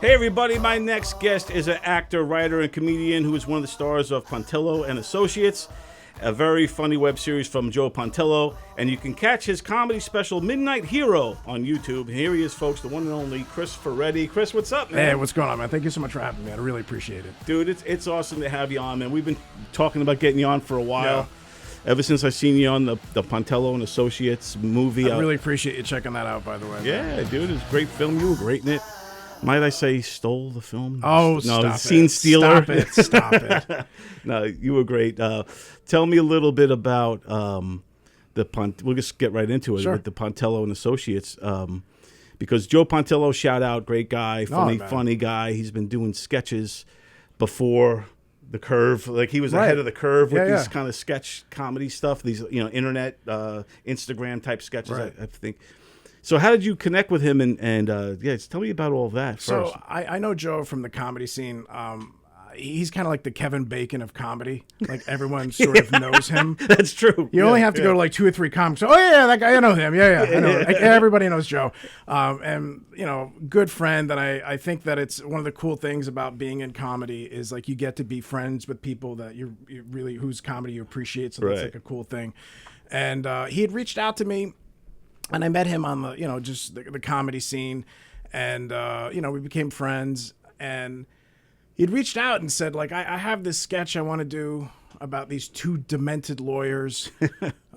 Hey everybody, my next guest is an actor, writer, and comedian who is one of the stars of Pontillo and Associates, a very funny web series from Joe Pontillo, and you can catch his comedy special Midnight Hero on YouTube. And here he is, folks, the one and only CHRIS FERRETTI. Chris, what's up, man? Hey, what's going on, man? Thank you so much for having me. I really appreciate it. Dude, it's awesome to have you on, man. We've been talking about getting you on for a while. Yeah. Ever since I seen you on the Pontillo and Associates movie. I really appreciate you checking that out, by the way. Yeah, man. Dude, it's a great film. You were great in it. Might I say stole the film? Oh, no, stop scene it. stealer. Stop it. No, you were great. Tell me a little bit about we'll just get right into it with the Pontillo and Associates. Because Joe Pontillo, shout out, great guy, funny guy. He's been doing sketches before the curve. Like he was ahead of the curve with these kind of sketch comedy stuff, these internet, Instagram type sketches, I think. So how did you connect with him? And tell me about all of that first. So I know Joe from the comedy scene. He's kind of like the Kevin Bacon of comedy. Like everyone sort of knows him. That's true. You only have to go to like 2 or 3 comics. Oh yeah, that guy, I know him. Yeah, I know. Like, everybody knows Joe. And good friend. And I think that it's one of the cool things about being in comedy is like you get to be friends with people that you really whose comedy you appreciate. So that's like a cool thing. And he had reached out to me. And I met him on the, just the comedy scene, and we became friends. And he'd reached out and said, like, I have this sketch I want to do about these 2 demented lawyers.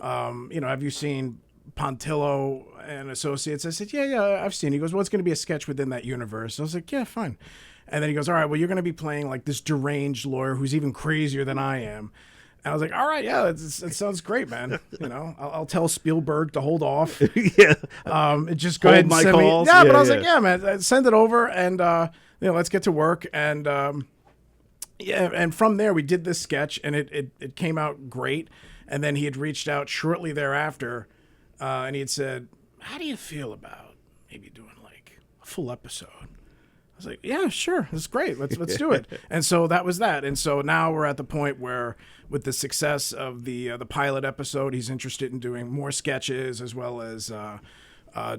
Have you seen Pontillo and Associates? I said, yeah, I've seen it. He goes, well, it's going to be a sketch within that universe. I was like, yeah, fine. And then he goes, all right, well, you're going to be playing like this deranged lawyer who's even crazier than I am. And I was like, all right, yeah, it sounds great, man. I'll tell Spielberg to hold off. Just go ahead and send calls. Me. Yeah, but I was like, yeah, man, send it over and, let's get to work. And, and from there we did this sketch and it came out great. And then he had reached out shortly thereafter and he had said, how do you feel about maybe doing like a full episode? I was like, yeah, sure. That's great. Let's do it. And so that was that. And so now we're at the point where with the success of the pilot episode, he's interested in doing more sketches as well as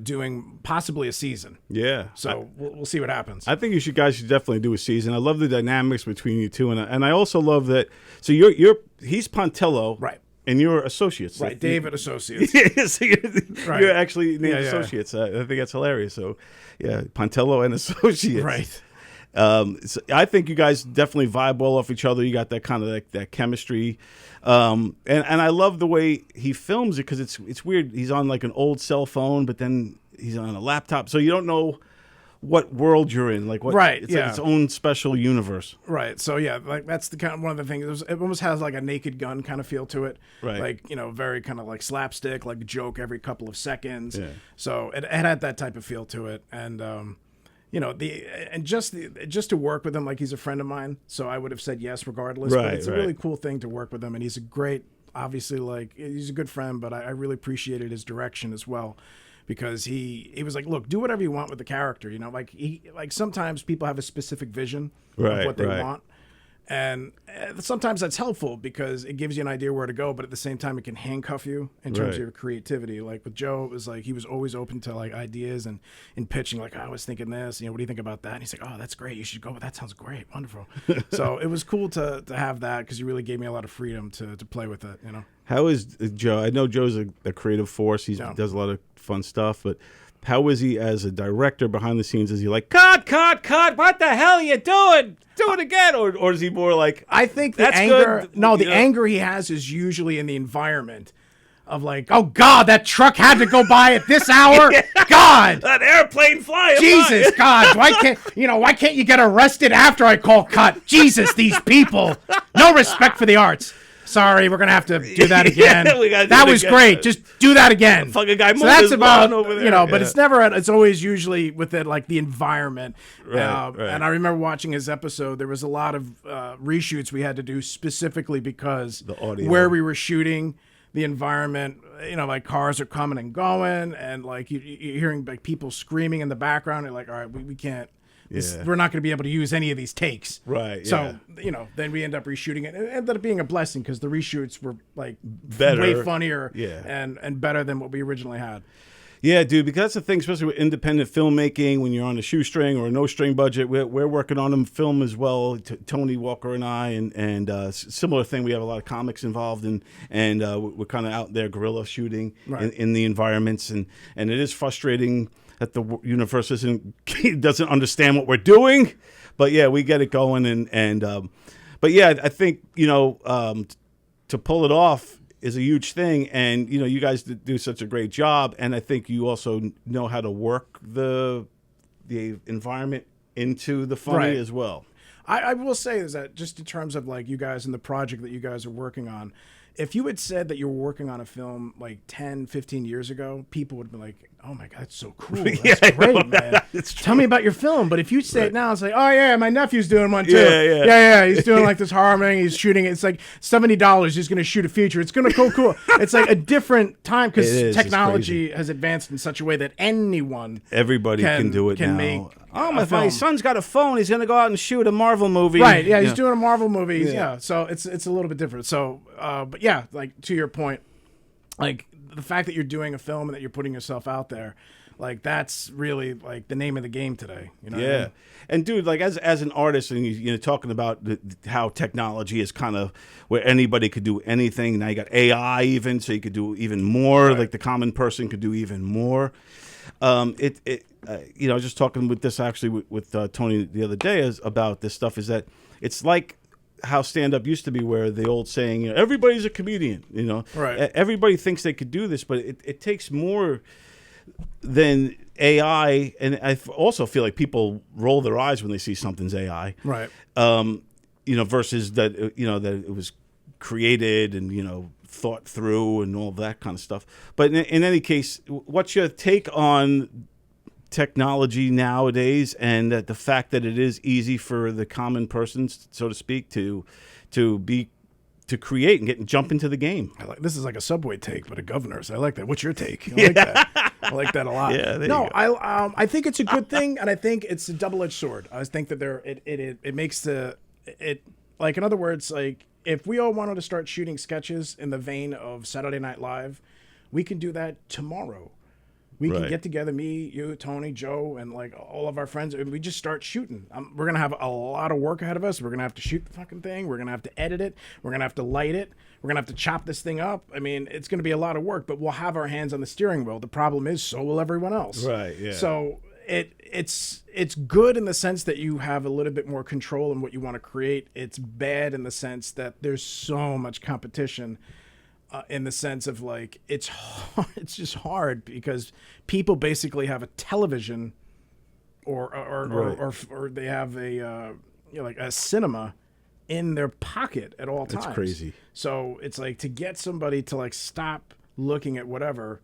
doing possibly a season. Yeah. So we'll see what happens. I think guys should definitely do a season. I love the dynamics between you two. And I also love that. So he's Pontillo. Right. And you're Associates. Right, David Associates. So you're actually named Associates. I think that's hilarious. So, yeah, Pontillo and Associates. Right. So I think you guys definitely vibe well off each other. You got that kind of that chemistry. And I love the way he films it because it's weird. He's on like an old cell phone, but then he's on a laptop. So you don't know what world you're in, like what, it's like its own special universe. Right. So yeah, like that's the kind of one of the things. It almost has like a Naked Gun kind of feel to it. Right. Like very kind of like slapstick, like a joke every couple of seconds. Yeah. So it had that type of feel to it, and just to work with him, like he's a friend of mine, so I would have said yes regardless. Right. But it's a really cool thing to work with him, and he's a great, obviously, like he's a good friend. But I really appreciated his direction as well. Because he was like, look, do whatever you want with the character, like sometimes people have a specific vision of what they want, and sometimes that's helpful because it gives you an idea where to go, but at the same time it can handcuff you in terms of your creativity. Like with Joe, it was like he was always open to like ideas and pitching, like I was thinking this, what do you think about that? And he's like, oh, that's great, you should go with that. Sounds great, wonderful. So it was cool to have that because he really gave me a lot of freedom to play with it. How is Joe? I know Joe's a creative force. He does a lot of fun stuff, but how is he as a director behind the scenes? Is he like, cut, what the hell are you doing? Do it again. Or is he more like, I think the anger, anger he has is usually in the environment of like, oh God, that truck had to go by at this hour. God, that airplane flying Jesus, by. God, why can't you get arrested after I call cut? Jesus, these people, no respect for the arts. Sorry, we're gonna have to do that again. That was great. Just do that again. Fucking guy. So that's about over there. But it's never. It's always usually with it like the environment. Right. And I remember watching his episode. There was a lot of reshoots we had to do specifically because the audio where we were shooting, the environment. Like cars are coming and going, and like you're hearing like people screaming in the background. You're like, all right, we can't. We're not going to be able to use any of these takes. Right. So, then we end up reshooting it. It ended up being a blessing because the reshoots were like better, way funnier and better than what we originally had. Yeah, dude, because that's the thing, especially with independent filmmaking, when you're on a shoestring or a no-string budget, we're working on a film as well, Tony Walker and I, and similar thing. We have a lot of comics involved, and we're kind of out there guerrilla shooting in the environments, and it is frustrating that the universe doesn't understand what we're doing, but yeah, we get it going, but yeah, I think, to pull it off is a huge thing, and you guys do such a great job, and I think you also know how to work the environment into the funny as well. I will say is that just in terms of like you guys and the project that you guys are working on, if you had said that you were working on a film like 10, 15 years ago, people would be like, oh my God, that's so cool. That's great, man. Tell me about your film. But if you say it now, it's like, oh yeah, my nephew's doing one too. Yeah. He's doing like this horror thing. He's shooting it. It's like $70. He's going to shoot a feature. It's going to go cool. It's like a different time because technology has advanced in such a way that everybody can do it now. Make my son's got a phone. He's going to go out and shoot a Marvel movie. Right. Yeah. He's doing a Marvel movie. Yeah. So it's a little bit different. So, but yeah, like to your point, like the fact that you're doing a film and that you're putting yourself out there, like that's really like the name of the game today. You know? Yeah. And dude, like as an artist, and you're talking about how technology is kind of where anybody could do anything. Now you got AI even, so you could do even more. Right. Like the common person could do even more. I was just talking with this actually with Tony the other day about this stuff. Is that it's like how stand-up used to be, where the old saying, everybody's a comedian. Right? Everybody thinks they could do this, but it takes more than AI. And I also feel like people roll their eyes when they see something's AI. Right. Versus that that it was created and thought through and all of that kind of stuff. But in any case, what's your take on technology nowadays, and that the fact that it is easy for the common person, so to speak, to create and jump into the game? This is like a Subway take, but a governor's. I like that. What's your take? I like that. I like that a lot. Yeah. I think it's a good thing, and I think it's a double-edged sword. I think that it makes like, in other words, like if we all wanted to start shooting sketches in the vein of Saturday Night Live, we can do that tomorrow. We can get together, me, you, Tony, Joe, and like all of our friends, and we just start shooting. We're going to have a lot of work ahead of us. We're going to have to shoot the fucking thing. We're going to have to edit it. We're going to have to light it. We're going to have to chop this thing up. I mean, it's going to be a lot of work, but we'll have our hands on the steering wheel. The problem is, so will everyone else. Right, yeah. So it's good in the sense that you have a little bit more control in what you want to create. It's bad in the sense that there's so much competition. In the sense of like it's just hard because people basically have a television or they have a like a cinema in their pocket at all times. That's crazy. So it's like to get somebody to like stop looking at whatever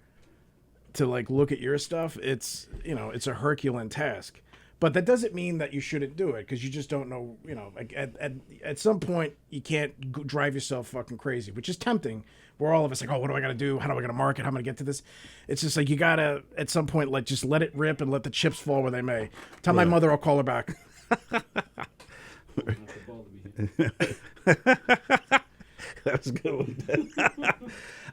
to like look at your stuff. It's it's a Herculean task. But that doesn't mean that you shouldn't do it, because you just don't know, like at some point you can't drive yourself fucking crazy, which is tempting. We're all of us like, oh, what do I got to do? How do I got to market? How am I going to get to this? It's just like you got to, at some point, like just let it rip and let the chips fall where they may. Tell my mother I'll call her back. That was a good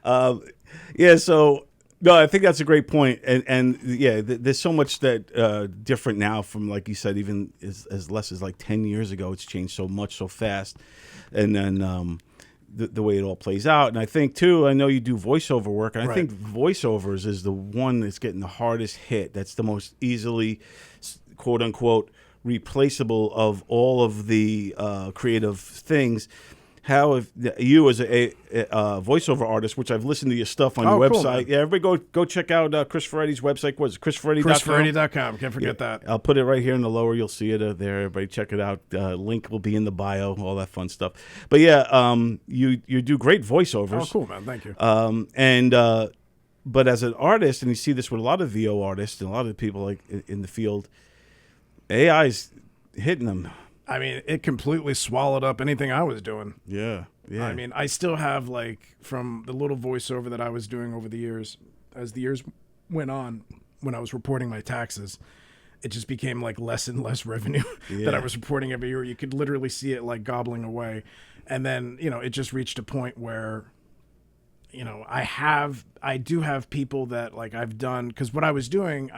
one. So... No, I think that's a great point, and there's so much that different now from, like you said, even as less as like 10 years ago. It's changed so much so fast, and then the way it all plays out. And I think too, I know you do voiceover work, and I think voiceovers is the one that's getting the hardest hit. That's the most easily, quote unquote, replaceable of all of the creative things. How have you, as a voiceover artist, which I've listened to your stuff on your website. Cool, everybody go check out Chris Ferretti's website. What is it? ChrisFerretti.com? ChrisFerretti.com. Can't forget that. I'll put it right here in the lower. You'll see it there. Everybody check it out. Link will be in the bio, all that fun stuff. But you do great voiceovers. Oh, cool, man. Thank you. But as an artist, and you see this with a lot of VO artists and a lot of people like in the field, AI's hitting them. I mean, it completely swallowed up anything I was doing. Yeah. I mean, I still have, like, from the little voiceover that I was doing over the years, as the years went on, when I was reporting my taxes, it just became, like, less and less revenue that I was reporting every year. You could literally see it, like, gobbling away. And then, it just reached a point where, I do have people that like I've done, because what I was doing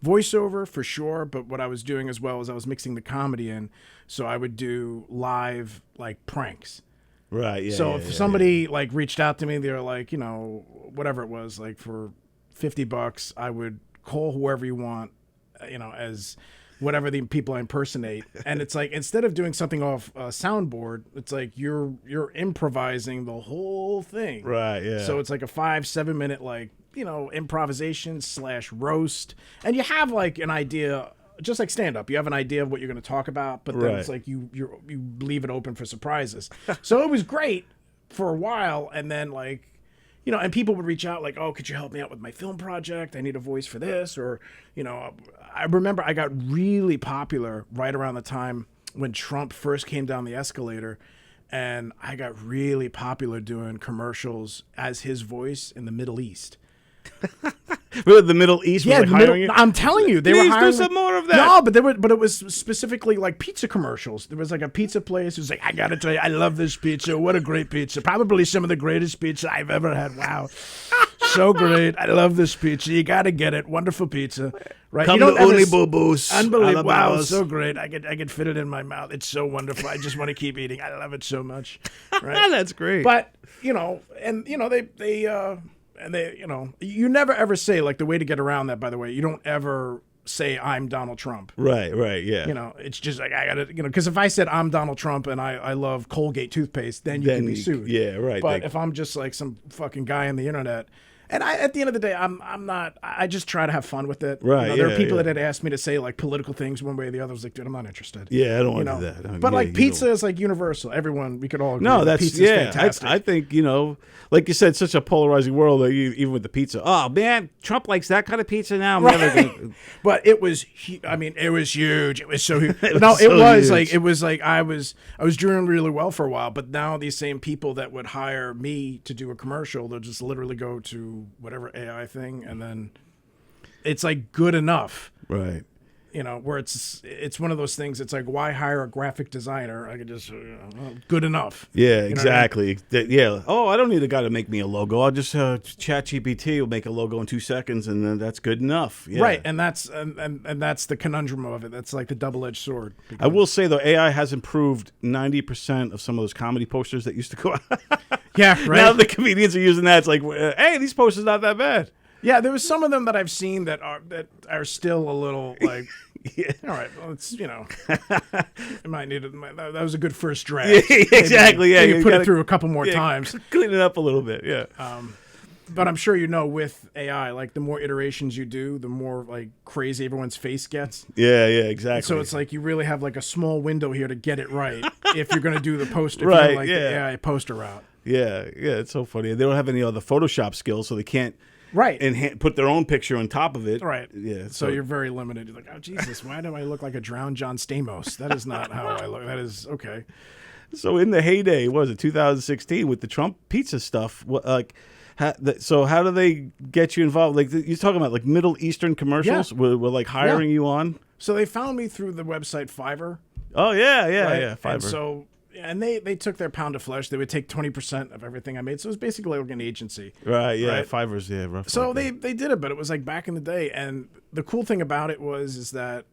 voiceover for sure, but what I was doing as well as I was mixing the comedy in, so I would do live like pranks. Right. Yeah. So if somebody like reached out to me, they're like, whatever it was, like for $50, I would call whoever you want, as whatever the people I impersonate. And it's like, instead of doing something off a soundboard, it's like you're improvising the whole thing. Right. Yeah. So it's like a 5-7 minute, like, improvisation / roast. And you have like an idea, just like stand up, you have an idea of what you're going to talk about, but then it's like you leave it open for surprises. So it was great for a while. And then like, and people would reach out like, oh, could you help me out with my film project? I need a voice for this. Or, I remember I got really popular right around the time when Trump first came down the escalator, and I got really popular doing commercials as his voice in the Middle East. The Middle East was like hiring you? I'm telling you, they Please were hiring. do some more of that. No, but it was specifically like pizza commercials. There was like a pizza place. It was like, I gotta tell you, I love this pizza. What a great pizza! Probably some of the greatest pizza I've ever had. Wow, so great! I love this pizza. You gotta get it. Wonderful pizza, right? Come to Only Boo-Boos. Unbelievable! Wow, so great. I could fit it in my mouth. It's so wonderful. I just want to keep eating. I love it so much. Right? That's great. But they you never ever say, like, the way to get around that, by the way, you don't ever say I'm Donald Trump. Right, yeah. It's just like, I gotta, because if I said I'm Donald Trump and I love Colgate toothpaste, then you can be sued. Yeah, right. But if I'm just like some fucking guy on the internet, and at the end of the day, I'm not, I just try to have fun with it. Right. There are people that had asked me to say like political things one way or the other. I was like, dude, I'm not interested. Yeah, I don't want to do that. But like pizza is like universal. Everyone, we could all agree. No, that's pizza's fantastic. I think, like you said, such a polarizing world, even with the pizza. Oh man, Trump likes that kind of pizza now. But it was, it was huge. It was so huge. It was like I was doing really well for a while. But now these same people that would hire me to do a commercial, they'll just literally go to whatever AI thing, and then it's like good enough. Right. Where it's one of those things. It's like, why hire a graphic designer? I could just good enough. Yeah, exactly. I mean? Yeah. Oh, I don't need a guy to make me a logo. I'll just ChatGPT will make a logo in 2 seconds, and then that's good enough. Yeah. Right, and that's the conundrum of it. That's like the double-edged sword. I will say though, AI has improved 90% of some of those comedy posters that used to go out. Yeah, right. Now the comedians are using that. It's like, hey, these posters not that bad. Yeah, there was some of them that I've seen that are still a little like, yeah. All right, well, it's it might need that was a good first draft. Yeah, exactly. Maybe, you put it through a couple more times, clean it up a little bit. Yeah. But I'm sure with AI, like the more iterations you do, the more like crazy everyone's face gets. Yeah, exactly. So it's like you really have like a small window here to get it right if you're going to do the poster, right? Like the AI poster route. Yeah, it's so funny. They don't have any other Photoshop skills, so they can't. Right. And put their own picture on top of it. Right. Yeah. So you're very limited. You're like, oh, Jesus, why do I look like a drowned John Stamos? That is not how I look. That is, okay. So in the heyday, what was it, 2016, with the Trump pizza stuff, so how do they get you involved? Like, you're talking about like Middle Eastern commercials? Yeah. We're like hiring you on? So they found me through the website Fiverr. Oh, yeah, Fiverr. And so... And they took their pound of flesh. They would take 20% of everything I made. So it was basically like an agency. Right, yeah. Right? Fiverr's, rough. So they did it, but it was like back in the day. And the cool thing about it is that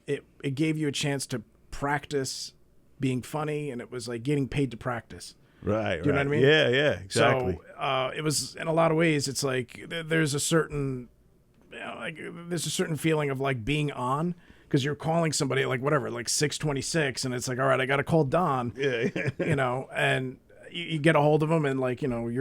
it gave you a chance to practice being funny, and it was like getting paid to practice. Right, Do you know what I mean? Yeah, exactly. So it was, in a lot of ways, it's like there's a certain feeling of like being on. Because you're calling somebody like whatever, like 6:26, and it's like, all right, I got to call Don. Yeah. And you get a hold of them, and like like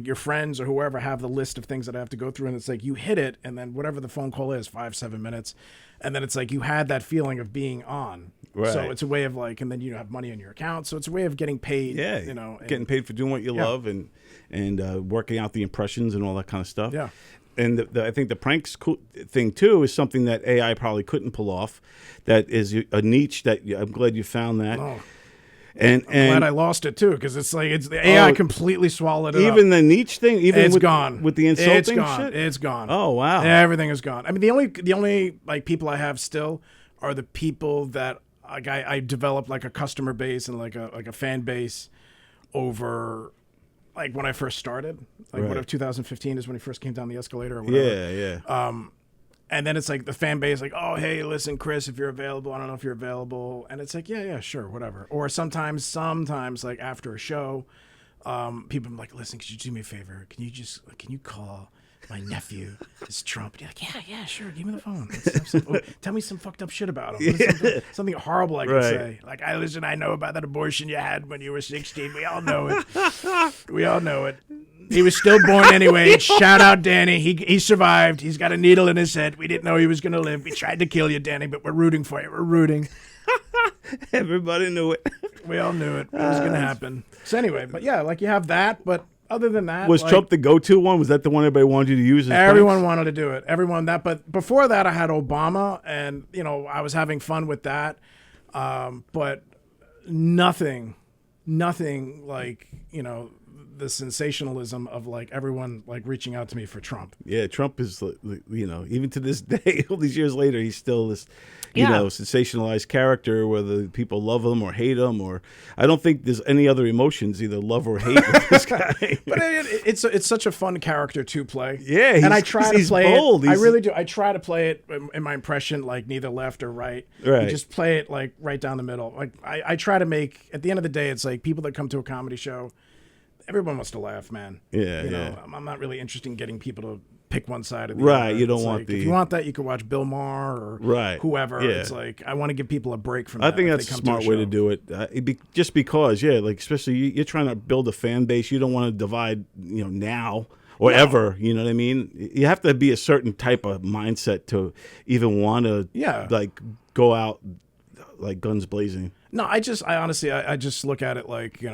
your friends or whoever have the list of things that I have to go through, and it's like you hit it, and then whatever the phone call is, 5-7 minutes, and then it's like you had that feeling of being on. Right. So it's a way of like, and then you have money in your account, so it's a way of getting paid. Yeah. Getting paid for doing what you love and working out the impressions and all that kind of stuff. Yeah. And I think the pranks thing, too, is something that AI probably couldn't pull off. That is a niche that I'm glad you found that. Oh. And I'm glad I lost it, too, because it's like the AI completely swallowed it even up. The niche thing? It's gone. With the insulting it's gone. shit? It's gone. Oh, wow. Everything is gone. I mean, the only like people I have still are the people that like I developed like a customer base and like a fan base over like when I first started, like Right. what if 2015 is when he first came down the escalator or whatever. Yeah. And then it's like the fan base, like, oh, hey, listen, Chris, if you're available, I don't know if you're available. And it's like, yeah, sure, whatever. Or sometimes, like after a show, people are like, listen, could you do me a favor? Can you call my nephew, this Trump? And you're like, yeah, sure, give me the phone. Tell me some fucked up shit about him. Something horrible I can say. Like, I know about that abortion you had when you were 16. We all know it. He was stillborn anyway. Shout out, Danny. He survived. He's got a needle in his head. We didn't know he was going to live. We tried to kill you, Danny, but we're rooting for you. We're rooting. Everybody knew it. We all knew it. It was going to happen. So anyway, but yeah, like you have that. But other than that, was Trump the go-to one? Was that the one everybody wanted you to use? Everyone wanted to do it. But before that, I had Obama, and I was having fun with that. But nothing like the sensationalism of like everyone like reaching out to me for Trump. Yeah, Trump is, even to this day, all these years later, he's still this, sensationalized character, whether people love him or hate him, or I don't think there's any other emotions, either love or hate with this guy. But it's such a fun character to play. Yeah, and I try to play bold. it. I really do. I try to play it in my impression, like neither left or right. Right. You just play it like right down the middle. Like I try to make, at the end of the day, it's like people that come to a comedy show, everyone wants to laugh, man. Yeah, I'm not really interested in getting people to pick one side or the right. other. You don't it's want like, the. If you want that, you can watch Bill Maher or whoever. Yeah. It's like I want to give people a break from. I that think if that's they a come smart to way to do it. Just because, like especially you're trying to build a fan base. You don't want to divide, now or ever. You know what I mean? You have to be a certain type of mindset to even want to, like go out like guns blazing. No, I honestly, I just look at it like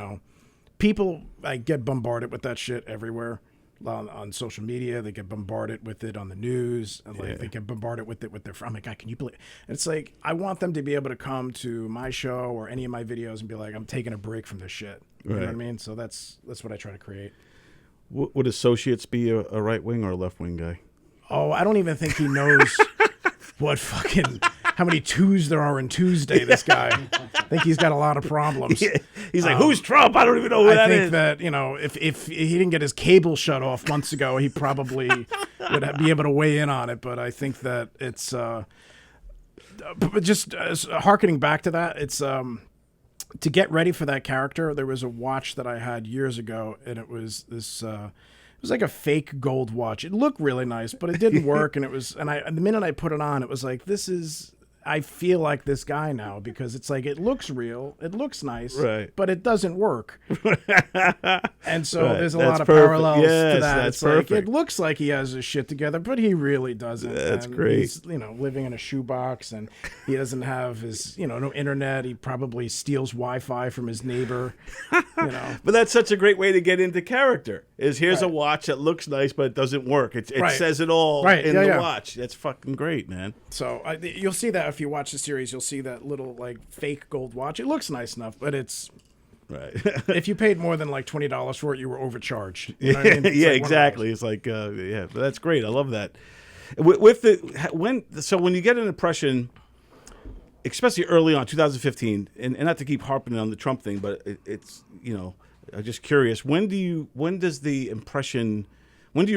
people get bombarded with that shit everywhere. On social media, they get bombarded with it on the news, and like they get bombarded with it with their. I'm like, God, can you believe? And it's like I want them to be able to come to my show or any of my videos and be like, I'm taking a break from this shit. You know what I mean? So that's what I try to create. Would associates be a right wing or a left wing guy? Oh, I don't even think he knows how many twos there are in Tuesday. This guy, I think he's got a lot of problems. Yeah. He's like, who's Trump? I don't even know who that is. I think that if he didn't get his cable shut off months ago, he probably would be able to weigh in on it. But I think that it's but just harkening back to that, it's to get ready for that character. There was a watch that I had years ago, and it was this. It was like a fake gold watch. It looked really nice, but it didn't work. And the minute I put it on, it was like, I feel like this guy now, because it's like, it looks real, it looks nice, but it doesn't work. And so there's a lot of parallels to that. It's perfect. like, it looks like he has his shit together, but he really doesn't. That's and great. He's, living in a shoebox, and he doesn't have his, no internet. He probably steals Wi-Fi from his neighbor, But that's such a great way to get into character. Here's a watch that looks nice, but it doesn't work. It says it all in the watch. That's fucking great, man. So you'll see that if you watch the series, you'll see that little like fake gold watch. It looks nice enough, but it's if you paid more than like $20 for it, you were overcharged. You know what I mean? Yeah, exactly. It's like but that's great. I love that. When you get an impression, especially early on, 2015, and not to keep harping on the Trump thing, but it's I'm just curious. When do you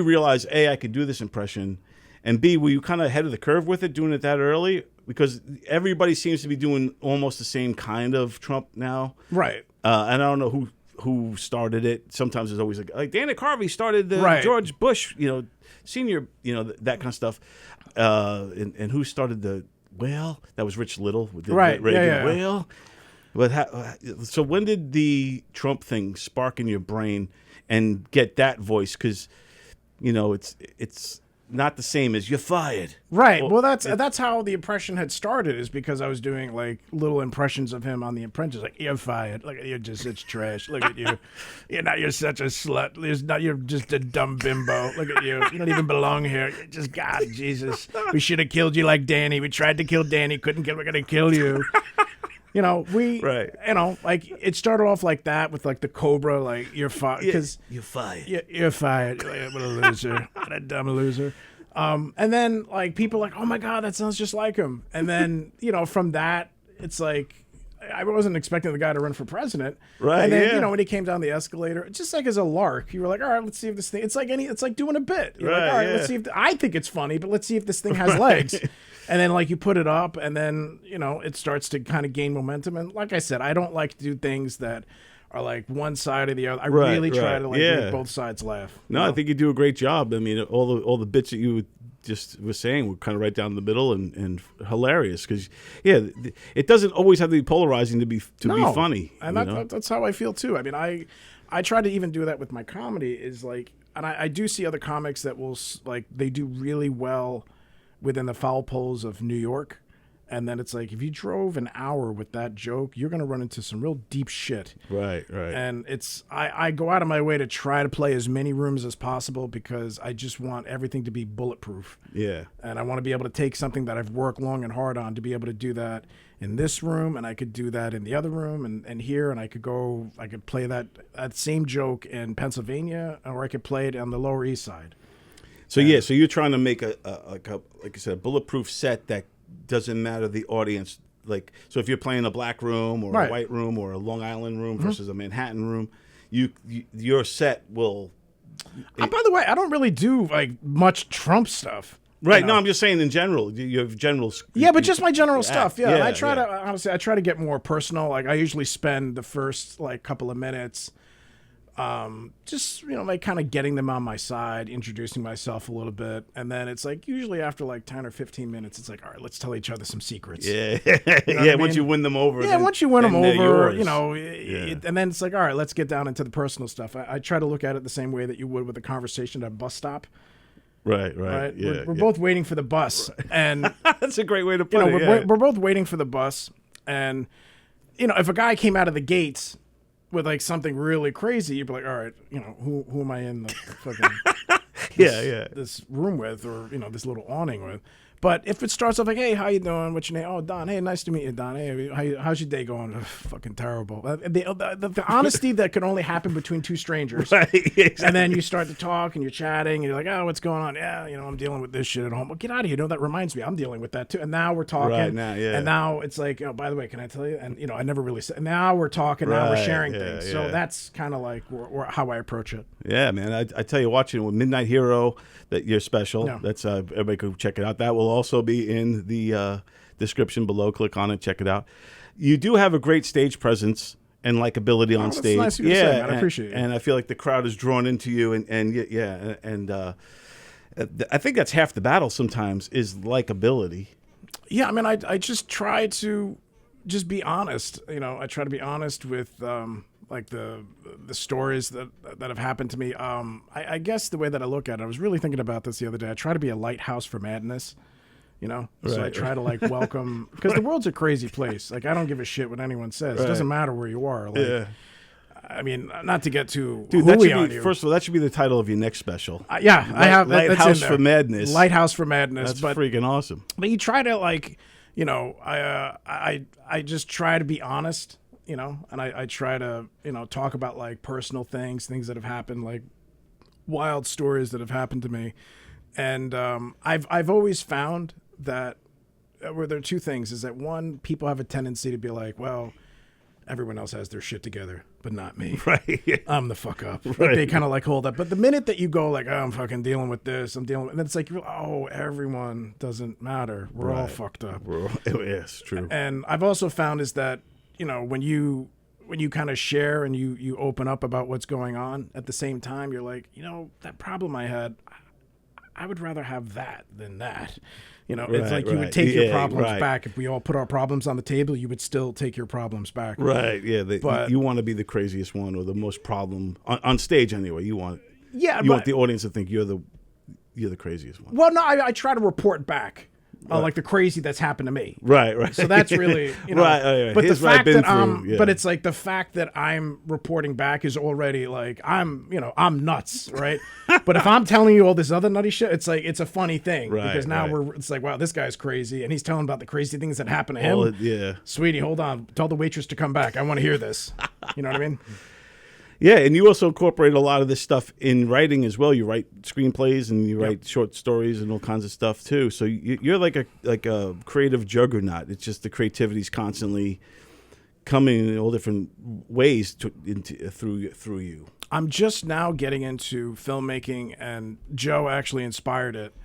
realize A, I could do this impression, and B, were you kind of ahead of the curve with it, doing it that early? Because everybody seems to be doing almost the same kind of Trump now, right? And I don't know who started it. Sometimes there's always like Dana Carvey started the George Bush, senior, that kind of stuff. And who started that was Rich Little with the Reagan. Yeah. Well, but so when did the Trump thing spark in your brain and get that voice? Because it's not the same as "you're fired." Right. Well, that's how the impression had started, is because I was doing like little impressions of him on The Apprentice, like, "You're fired. Look at you, just such trash. Look at you. You're such a slut. You're just a dumb bimbo. Look at you. You don't even belong here. You're just, God, Jesus. We should have killed you like Danny. We tried to kill Danny, couldn't kill. We're gonna kill you." Like it started off like that with like the Cobra, like, "You're fired," because you're fired. You're fired. What a loser. What a dumb loser. And then like people are like, "Oh my God, that sounds just like him." And then from that, it's like I wasn't expecting the guy to run for president. Right. And then, when he came down the escalator, just like as a lark, you were like, all right, let's see if this thing, it's like doing a bit. You're like, all right, let's see if, I think it's funny, but let's see if this thing has legs. And then like you put it up and then, it starts to kind of gain momentum. And like I said, I don't like to do things that are like one side or the other. I really try to make both sides laugh. No, I think you do a great job. I mean, all the bits that you just was saying were kind of right down the middle and hilarious because it doesn't always have to be polarizing to be funny. And that's how I feel too. I mean, I try to even do that with my comedy is like, and I do see other comics that will like they do really well within the foul poles of New York. And then it's like, if you drove an hour with that joke, you're going to run into some real deep shit. Right. And I go out of my way to try to play as many rooms as possible because I just want everything to be bulletproof. Yeah. And I want to be able to take something that I've worked long and hard on to be able to do that in this room, and I could do that in the other room and here, and I could play that same joke in Pennsylvania, or I could play it on the Lower East Side. So so you're trying to make like I said, a bulletproof set that doesn't matter the audience. Like, so if you're playing a black room or a white room or a Long Island room versus a Manhattan room, your set will. By the way, I don't really do like much Trump stuff. Right. No, I'm just saying in general. You have general. Yeah, but just my general stuff. Yeah. And I try to honestly. I try to get more personal. Like I usually spend the first like couple of minutes. Just like kind of getting them on my side, introducing myself a little bit, and then it's like usually after like 10 or 15 minutes, it's like, all right, let's tell each other some secrets. Yeah, once you win them over. Yeah, once you win them over, and then it's like, all right, let's get down into the personal stuff. I try to look at it the same way that you would with a conversation at a bus stop. Right. Yeah, we're both waiting for the bus, and that's a great way to put it. We're both waiting for the bus, and if a guy came out of the gates with like something really crazy, you'd be like, all right, who am I in the fucking this room with, or this little awning with? But if it starts off like, hey, how you doing? What's your name? Oh, Don. Hey, nice to meet you, Don. Hey, how's your day going? Ugh, fucking terrible. The honesty that could only happen between two strangers. Right, exactly. And then you start to talk and you're chatting and you're like, oh, what's going on? Yeah, I'm dealing with this shit at home. Well, get out of here. That reminds me. I'm dealing with that too. And now we're talking. Right, now, And now it's like, by the way, can I tell you? And, I never really said. Now we're talking. Now we're sharing things. So that's kind of like how I approach it. Yeah, man. I tell you, watching with Midnight Hero, that your special. Yeah. That's everybody could check it out. That will also be in the description below. Click on it, check it out. You do have a great stage presence and likability on stage. Nice of you to say, man. I appreciate it. And I feel like the crowd is drawn into you, and I think that's half the battle sometimes is likability. Yeah, I mean, I just try to just be honest. I try to be honest with like the stories that have happened to me. I guess the way that I look at it, I was really thinking about this the other day. I try to be a lighthouse for madness, so I try to like welcome, because the world's a crazy place. Like I don't give a shit what anyone says. It doesn't matter where you are. Like, I mean, not to get too hooey on you. First of all, that should be the title of your next special. I have Lighthouse for Madness. Lighthouse for Madness. That's freaking awesome. But you try to like, I just try to be honest. And I try to, talk about like personal things that have happened, like wild stories that have happened to me. And I've always found that where there are two things is that one, people have a tendency to be like, well, everyone else has their shit together, but not me. Right. I'm the fuck up. Right. Like they kind of like hold up. But the minute that you go like, oh, I'm fucking dealing with this, and then it's like, oh, everyone doesn't matter. We're all fucked up. Yes, true. And I've also found is that, when you kind of share and you open up about what's going on, at the same time, you're like, that problem I had, I would rather have that than that. It's like you would take your problems back. If we all put our problems on the table, you would still take your problems back. Right, yeah. But you want to be the craziest one or the most problem on stage anyway. You want want the audience to think you're the craziest one. Well, no, I try to report back. Like the crazy that's happened to me. Right. So that's really, right. But the fact that but it's like the fact that I'm reporting back is already like, I'm nuts, right? But if I'm telling you all this other nutty shit, it's like, it's a funny thing. Right, because now it's like, wow, this guy's crazy. And he's telling about the crazy things that happened to him. Sweetie, hold on. Tell the waitress to come back. I want to hear this. You know what I mean? Yeah, and you also incorporate a lot of this stuff in writing as well. You write screenplays and you write short stories and all kinds of stuff too. So you're like a creative juggernaut. It's just the creativity's constantly coming in all different ways through you. I'm just now getting into filmmaking, and Joe actually inspired it.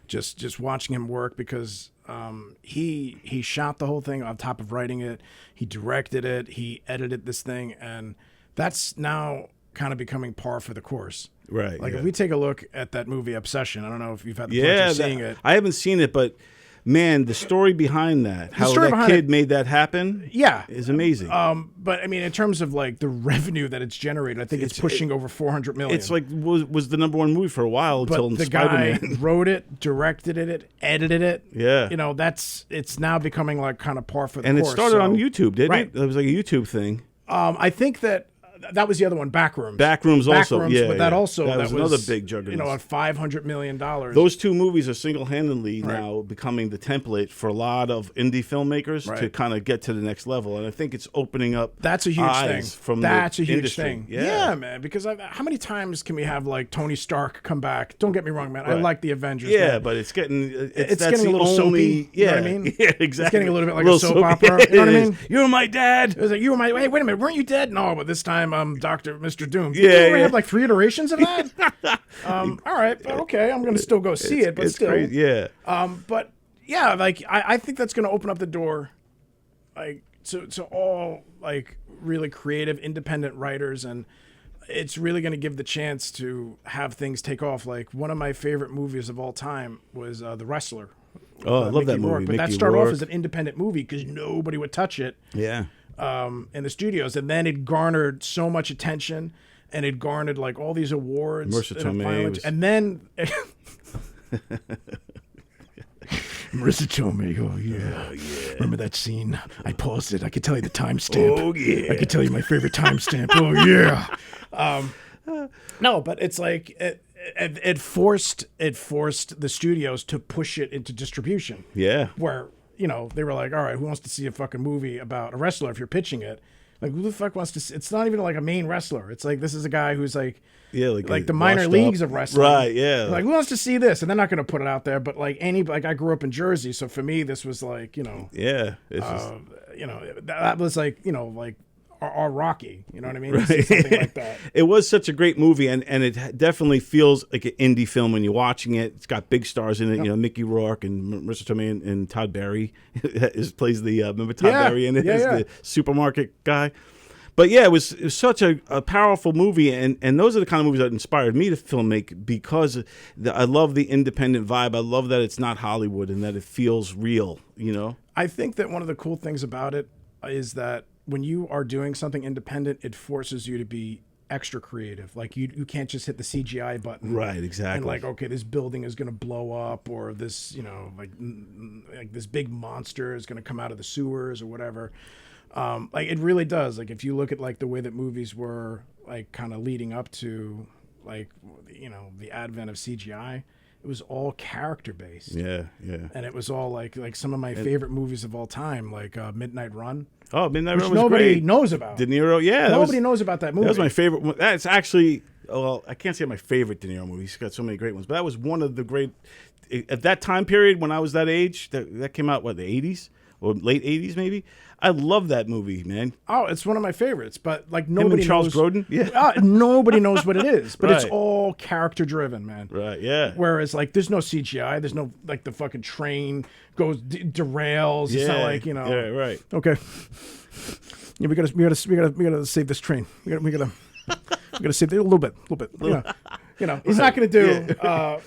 Just watching him work, because he shot the whole thing on top of writing it. He directed it. He edited this thing, and that's now kind of becoming par for the course. Right. Like if we take a look at that movie Obsession, I don't know if you've had the pleasure of seeing it. I haven't seen it, but man, the story behind that, how that kid made that happen, is amazing. But I mean, in terms of like the revenue that it's generated, I think it's pushing over 400 million. It's like was the #1 movie for a while until the Spider-Man. guy wrote it, directed it, edited it. Yeah, you know, it's now becoming like kind of par for the course. And it started on YouTube, didn't it? It was like a YouTube thing. I think that was the other one, Backrooms. Backrooms also, but that also that was another big juggernaut. You know, at $500 million. Those two movies are single-handedly now becoming the template for a lot of indie filmmakers to kind of get to the next level, and I think it's opening up. That's a huge thing. That's a huge industry. Thing. Yeah, man. Because how many times can we have like Tony Stark come back? Don't get me wrong, man. I like the Avengers. Yeah, man. but it's getting getting a little soapy. You know what I mean? Yeah, exactly. It's getting a little bit like a soap opera. You know what I mean? You're my dad. It was like, you were my. Hey, wait a minute. Weren't you dead? No, but this time Mr. Doom. Yeah, Did we have like 3 iterations of that? All right, but okay, I'm gonna still go see it, but it's still, crazy. Yeah. But yeah, like I think that's gonna open up the door, like to all like really creative, independent writers, and it's really gonna give the chance to have things take off. Like one of my favorite movies of all time was The Wrestler. Oh, I love that movie. But that started off as an independent movie because nobody would touch it. Yeah. In the studios, and then it garnered so much attention, and it garnered like all these awards. Marissa Tomei and then Marissa Tomei. Oh yeah. Remember that scene? I paused it. I could tell you the timestamp. Oh yeah. I could tell you my favorite timestamp. Oh yeah. No, but it's like it forced the studios to push it into distribution. Yeah. Where, you know, they were like, all right, who wants to see a fucking movie about a wrestler if you're pitching it? Like, who the fuck wants to see? It's not even like a main wrestler. It's like, this is a guy who's like, like the minor leagues of wrestling. Right, yeah. Like, who wants to see this? And they're not going to put it out there, but like I grew up in Jersey, so for me, this was like, you know. Yeah. You know, that was like, you know, like our Rocky, you know what I mean? Right. Something like that. It was such a great movie, and it definitely feels like an indie film when you're watching it. It's got big stars in it, you know, Mickey Rourke and Marissa Tomei and Todd Barry plays the remember Todd Barry in it as the supermarket guy. But yeah, it was such a powerful movie, and those are the kind of movies that inspired me to filmmake, because I love the independent vibe. I love that it's not Hollywood and that it feels real, you know? I think that one of the cool things about it is that when you are doing something independent, it forces you to be extra creative. Like you can't just hit the CGI button. Right, exactly. And like, okay, this building is going to blow up, or this, you know, like this big monster is going to come out of the sewers or whatever. Like it really does. Like if you look at like the way that movies were like kind of leading up to like, you know, the advent of CGI, it was all character based. Yeah, yeah. And it was all like some of my favorite movies of all time, like Midnight Run. Oh, Midnight Run was nobody great. knows about. De Niro, yeah. Nobody knows about that movie. That was my favorite one. That's actually, well, I can't say my favorite De Niro movie. He's got so many great ones. But that was one of the great, at that time period when I was that age, that came out, what, the 80s? Or late 80s, maybe? I love that movie, man. Oh, it's one of my favorites. But like nobody Charles knows. Grodin? Yeah. Nobody knows what it is. But it's Right. all character driven, man. Right, yeah. Whereas like there's no CGI. There's no like the fucking train goes derails. It's not like, you know. Yeah, right. Okay. Yeah, we gotta save this train. We gotta save it a little bit. You know, he's not gonna do.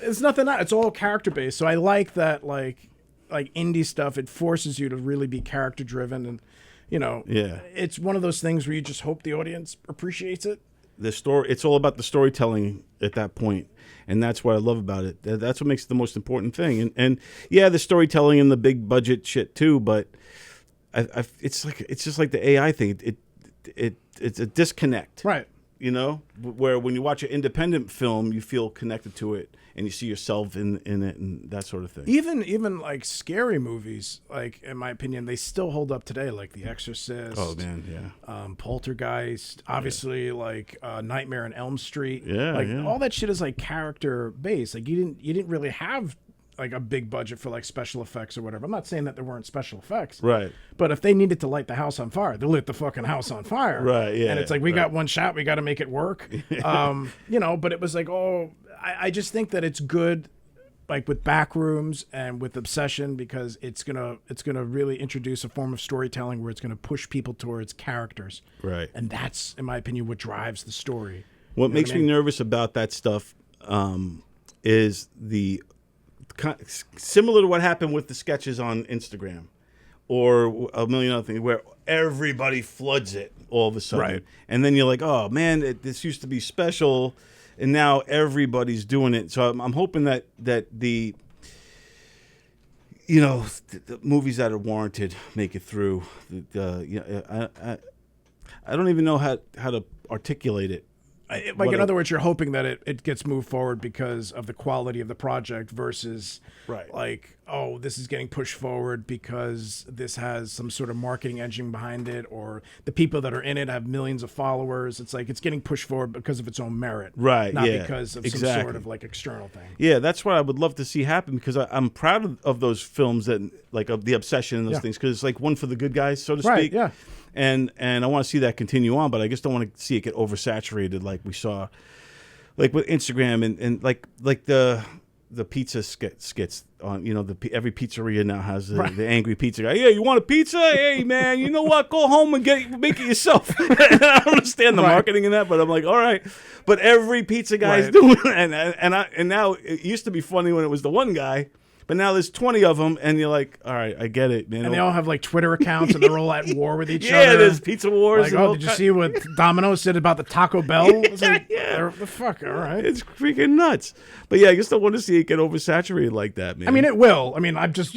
It's nothing. It's all character based. So I like that. Like indie stuff, it forces you to really be character driven, and you know, it's one of those things where you just hope the audience appreciates it. The story, it's all about the storytelling at that point, and that's what I love about it. That's what makes it the most important thing. And yeah, the storytelling and the big budget shit too, but it's just like the AI thing. It's a disconnect, right? You know, where when you watch an independent film, you feel connected to it and you see yourself in it and that sort of thing. Even like scary movies, like in my opinion, they still hold up today. Like The Exorcist. Oh man, yeah. Poltergeist. Obviously, like Nightmare on Elm Street. Yeah, like all that shit is like character based. Like you didn't really have like a big budget for like special effects or whatever. I'm not saying that there weren't special effects. Right. But if they needed to light the house on fire, they lit the fucking house on fire. Right, yeah. And it's like, we got one shot, we got to make it work. You know, but it was like, I just think that it's good, like with Backrooms and with Obsession, because it's gonna really introduce a form of storytelling where it's gonna push people towards characters. Right. And that's, in my opinion, what drives the story. What makes me nervous about that stuff is similar to what happened with the sketches on Instagram or a million other things, where everybody floods it all of a sudden. Right. And then you're like, oh, man, this used to be special, and now everybody's doing it. So I'm hoping that the movies that are warranted make it through. I don't even know how to articulate it. Like, in other words, you're hoping that it gets moved forward because of the quality of the project versus like, oh, this is getting pushed forward because this has some sort of marketing engine behind it, or the people that are in it have millions of followers. It's like it's getting pushed forward because of its own merit. Right. Not because of some sort of like external thing. Yeah, that's what I would love to see happen, because I'm proud of those films, that like of the Obsession and those things, because it's like one for the good guys, so to speak. Yeah. And I want to see that continue on, but I just don't want to see it get oversaturated like we saw, like with Instagram and like the pizza skits on, every pizzeria now has the angry pizza guy. Yeah, you want a pizza? Hey, man, you know what? Go home and make it yourself. I don't understand the marketing in that, but I'm like, all right. But every pizza guy is doing it, and now it used to be funny when it was the one guy. But now there's 20 of them, and you're like, all right, I get it, man. And they all have like Twitter accounts, and they're all at war with each other. Yeah, there's pizza wars. Like, oh, did you see what Domino's said about the Taco Bell? It's like, the fuck, all right. It's freaking nuts. But yeah, I just don't want to see it get oversaturated like that, man. I mean, it will. I mean, I'm just,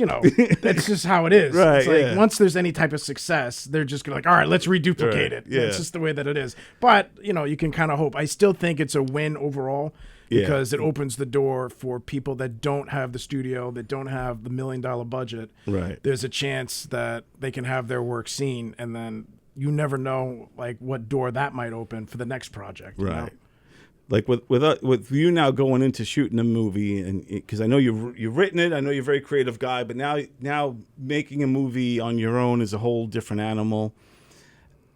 that's just how it is. Right, it's like once there's any type of success, they're just going to like, all right, let's reduplicate it. Yeah. It's just the way that it is. But, you can kind of hope. I still think it's a win overall. Because it opens the door for people that don't have the studio, that don't have the $1 million budget. Right. There's a chance that they can have their work seen, and then you never know like what door that might open for the next project. Right. Like with you now going into shooting a movie, and because I know you've written it, I know you're a very creative guy, but now making a movie on your own is a whole different animal.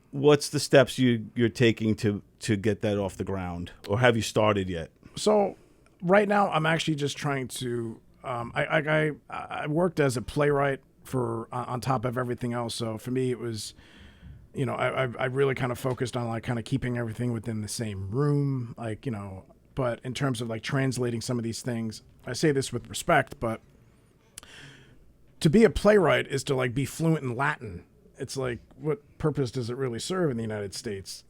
What's the steps you're taking to get that off the ground, or have you started yet? So right now I'm actually just trying to I worked as a playwright for on top of everything else. So for me it was, I really kind of focused on like kind of keeping everything within the same room, like, but in terms of like translating some of these things, I say this with respect, but to be a playwright is to like be fluent in Latin. It's like, what purpose does it really serve in the United States?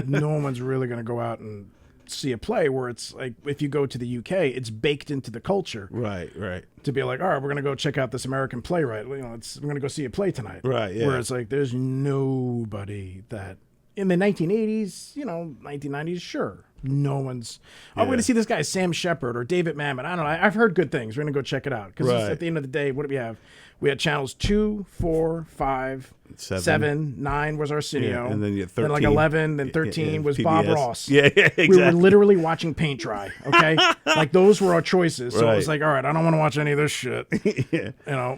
No one's really going to go out and see a play where it's like, if you go to the UK, it's baked into the culture. Right. To be like, all right, we're going to go check out this American playwright. We're going to go see a play tonight. Right, yeah. Whereas like there's nobody that in the 1980s, 1990s, sure. No one's, we're going to see this guy, Sam Shepard or David Mamet. I don't know. I've heard good things. We're going to go check it out. Because at the end of the day, what do we have? We had channels 2, 4, 5, 7, 9 was Arsenio. And then you had 13. Then like 11, then 13 was PBS. Bob Ross. Yeah, exactly. We were literally watching paint dry, okay? Like those were our choices. So it was like, all right, I don't want to watch any of this shit.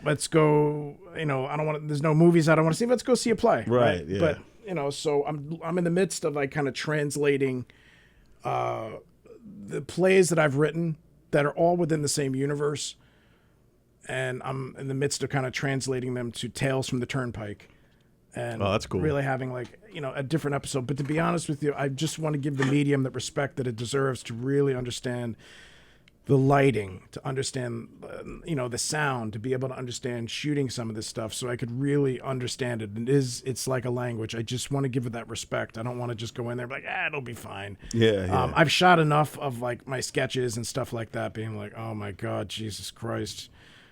Let's go, there's no movies I don't want to see. Let's go see a play. Right, yeah. But, so I'm in the midst of like kind of translating the plays that I've written that are all within the same universe. And I'm in the midst of kind of translating them to Tales from the Turnpike. And that's cool. Really having like, a different episode. But to be honest with you, I just want to give the medium the respect that it deserves to really understand the lighting, to understand, the sound, to be able to understand shooting some of this stuff so I could really understand it. And it's like a language. I just want to give it that respect. I don't want to just go in there and be like, it'll be fine. Yeah. I've shot enough of like my sketches and stuff like that being like, oh my God, Jesus Christ.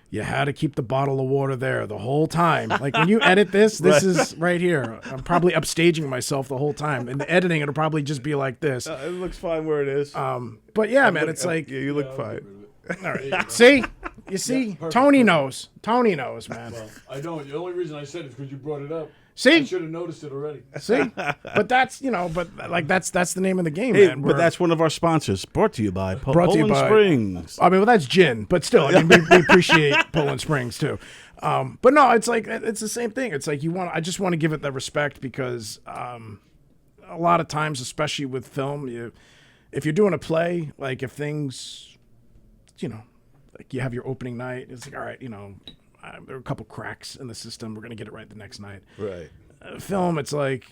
You had to keep the bottle of water there the whole time. Like when you edit this is right here. I'm probably upstaging myself the whole time. In the editing, it'll probably just be like this. It looks fine where it is. But yeah, man, it's like... Yeah, you look fine. All right. See? You see? Yeah, Tony knows. Tony knows, man. Well, I don't. The only reason I said it is because you brought it up. See, I should have noticed it already. See, but that's that's the name of the game, Hey, man. but that's one of our sponsors. Brought to you by Brought to you Poland by- Springs. I mean, well, that's gin, but still, I mean, we appreciate Poland Springs too. But no, it's like it's the same thing. It's like I just want to give it that respect because a lot of times, especially with film, if you're doing a play, like if things, like you have your opening night, it's like, all right, there are a couple cracks in the system. We're gonna get it right the next night. Right. Film, it's like.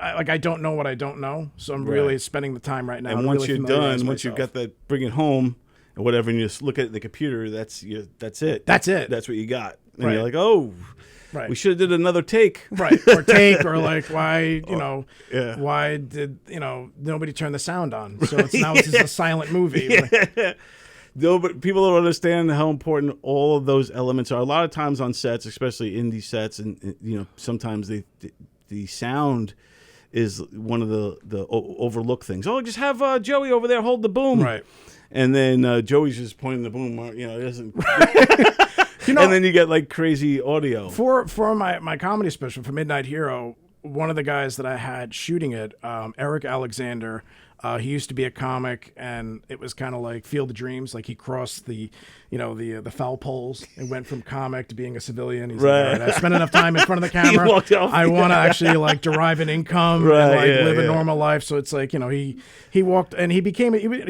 I don't know what I don't know, so I'm really spending the time right now. And to once really you're familiarize done, once you myself. got that, bring it home and whatever, and you just look at the computer, that's it. That's it. That's what you got. And Right. you're like, oh, Right. we should have did another take. Right, or take, or like why yeah. why did nobody turn the sound on? So it's now it's just a silent movie. Like, No, but people don't understand how important all of those elements are. A lot of times on sets, especially indie sets, and sometimes the sound is one of the overlooked things. Oh, just have Joey over there hold the boom. Right. And then Joey's just pointing the boom. It doesn't. And then you get like crazy audio. for my comedy special for Midnight Hero, one of the guys that I had shooting it, Eric Alexander. He used to be a comic, and it was kind of like Field of Dreams. Like he crossed the foul poles and went from comic to being a civilian. He's Right. like, all right, I spent enough time in front of the camera. walked off, I want to actually like derive an income Right, and live a yeah. normal life. So it's like he walked and he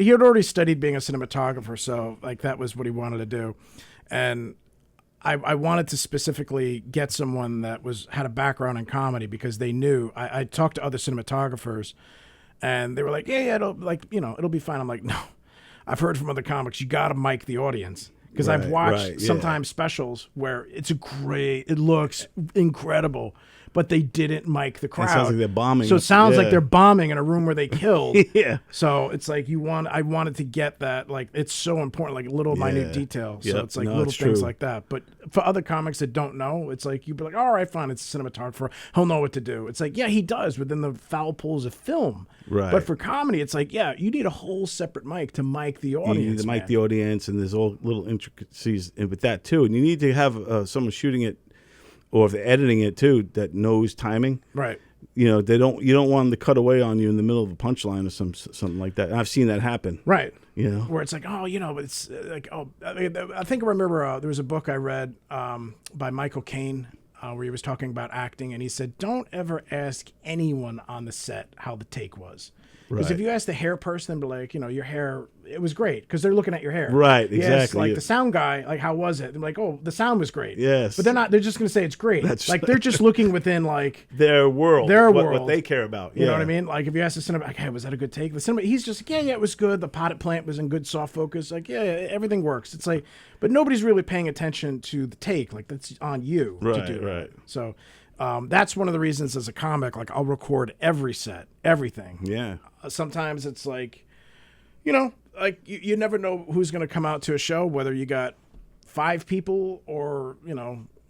had already studied being a cinematographer, so like that was what he wanted to do, and. I wanted to specifically get someone that had a background in comedy because they knew. I talked to other cinematographers, and they were like, "Yeah, it'll be fine." I'm like, "No, I've heard from other comics. You got to mic the audience because I've watched sometimes specials where it looks incredible, but they didn't mic the crowd. It sounds like they're bombing. So it sounds like they're bombing in a room where they killed. Yeah. So it's like I wanted to get that, like, it's so important, like little minute detail. So it's like little things true. like that. But for other comics that don't know, it's like, you'd be like, all right, fine, it's a cinematographer. He'll know what to do. It's like, yeah, he does within the foul poles of film. Right. But for comedy, it's like, yeah, you need a whole separate mic to mic the audience. You need to mic the audience, and there's all little intricacies with that too. And you need to have someone shooting it, or if they're editing it too, that knows timing. Right. You don't want them to cut away on you in the middle of a punchline or something like that. And I've seen that happen. Right. Where it's like, but it's like, I think I remember there was a book I read by Michael Caine where he was talking about acting, and he said, don't ever ask anyone on the set how the take was. Because if you ask the hair person, they'll be like, your hair, it was great, because they're looking at your hair. Right, Yes, exactly. like the sound guy, like, how was it? They're like, oh, the sound was great. Yes. But they're just going to say it's great. They're just looking within, like, their world. What they care about. You know what I mean? Like, if you ask the cinema, like, hey, was that a good take? The cinema, he's just like, yeah, it was good. The potted plant was in good soft focus. Like, yeah, everything works. It's like, but nobody's really paying attention to the take. Like, that's on you to do. Right. So that's one of the reasons as a comic, like, I'll record every set, everything. Yeah. Sometimes it's like, like you never know who's going to come out to a show, whether you got 5 people or,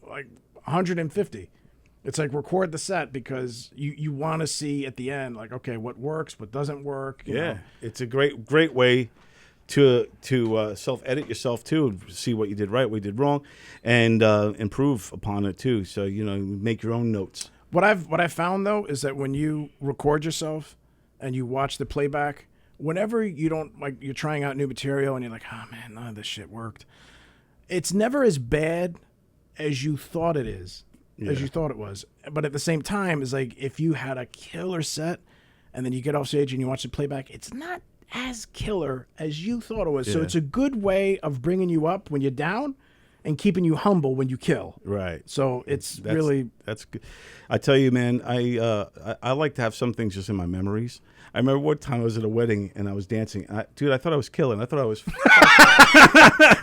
like 150. It's like, record the set, because you want to see at the end, like, okay, what works, what doesn't work. You know? It's a great way to self-edit yourself too, and see what you did right, what you did wrong, and improve upon it too. So make your own notes. What I've found though is that when you record yourself and you watch the playback, whenever you don't, like, you're trying out new material and you're like, oh man, none of this shit worked, it's never as bad as you thought it is, as you thought it was. But at the same time, it's like, if you had a killer set and then you get off stage and you watch the playback, it's not as killer as you thought it was. So it's a good way of bringing you up when you're down and keeping you humble when you kill. Right. So that's good. I tell you, man, I like to have some things just in my memories. I remember one time I was at a wedding and I was dancing. I thought I was killing. I thought I was.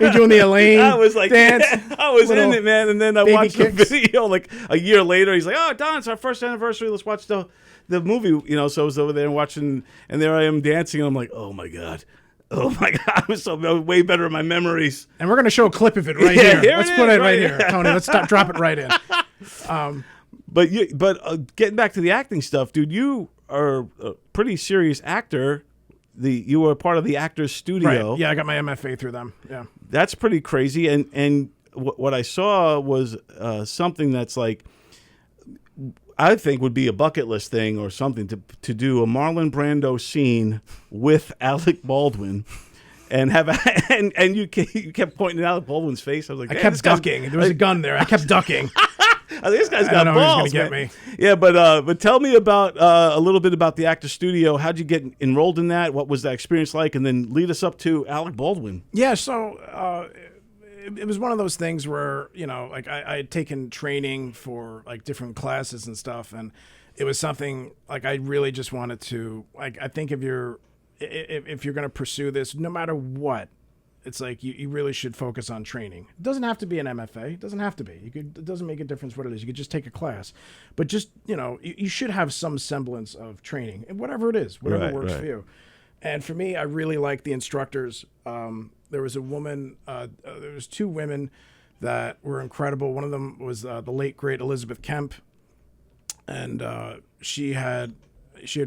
You're doing the Elaine I was like, dance. I was in it, man. And then I watched the kicks. video like a year later. He's like, "Oh, Don, it's our first anniversary. Let's watch the movie." So I was over there and watching, and there I am dancing. And I'm like, "Oh my god." I was way better in my memories. And we're going to show a clip of it right here. Let's put it right here, here. Tony. Let's drop it right in. But getting back to the acting stuff, dude, you are a pretty serious actor. You were a part of the Actors Studio. Right. Yeah, I got my MFA through them. Yeah. That's pretty crazy. And what I saw was something that's like, I think would be a bucket list thing or something to do a Marlon Brando scene with Alec Baldwin. And and you kept pointing out Baldwin's face. I was like, I kept ducking. There was a gun there. I kept ducking. I think this guy's got balls. He's gonna get me. Yeah, but tell me about a little bit about the Actor Studio. How'd you get enrolled in that? What was that experience like? And then lead us up to Alec Baldwin. Yeah, so it was one of those things where, you know, like I had taken training for like different classes and stuff, and it was something like I really just wanted to, like, I think if you're going to pursue this, no matter what, it's like you really should focus on training. It doesn't have to be an MFA. It doesn't have to be. It doesn't make a difference what it is. You could just take a class. But just, you know, you should have some semblance of training, whatever it is, whatever works for you. And for me, I really liked the instructors. There was a woman, there was two women that were incredible. One of them was the late, great Elizabeth Kemp. And she had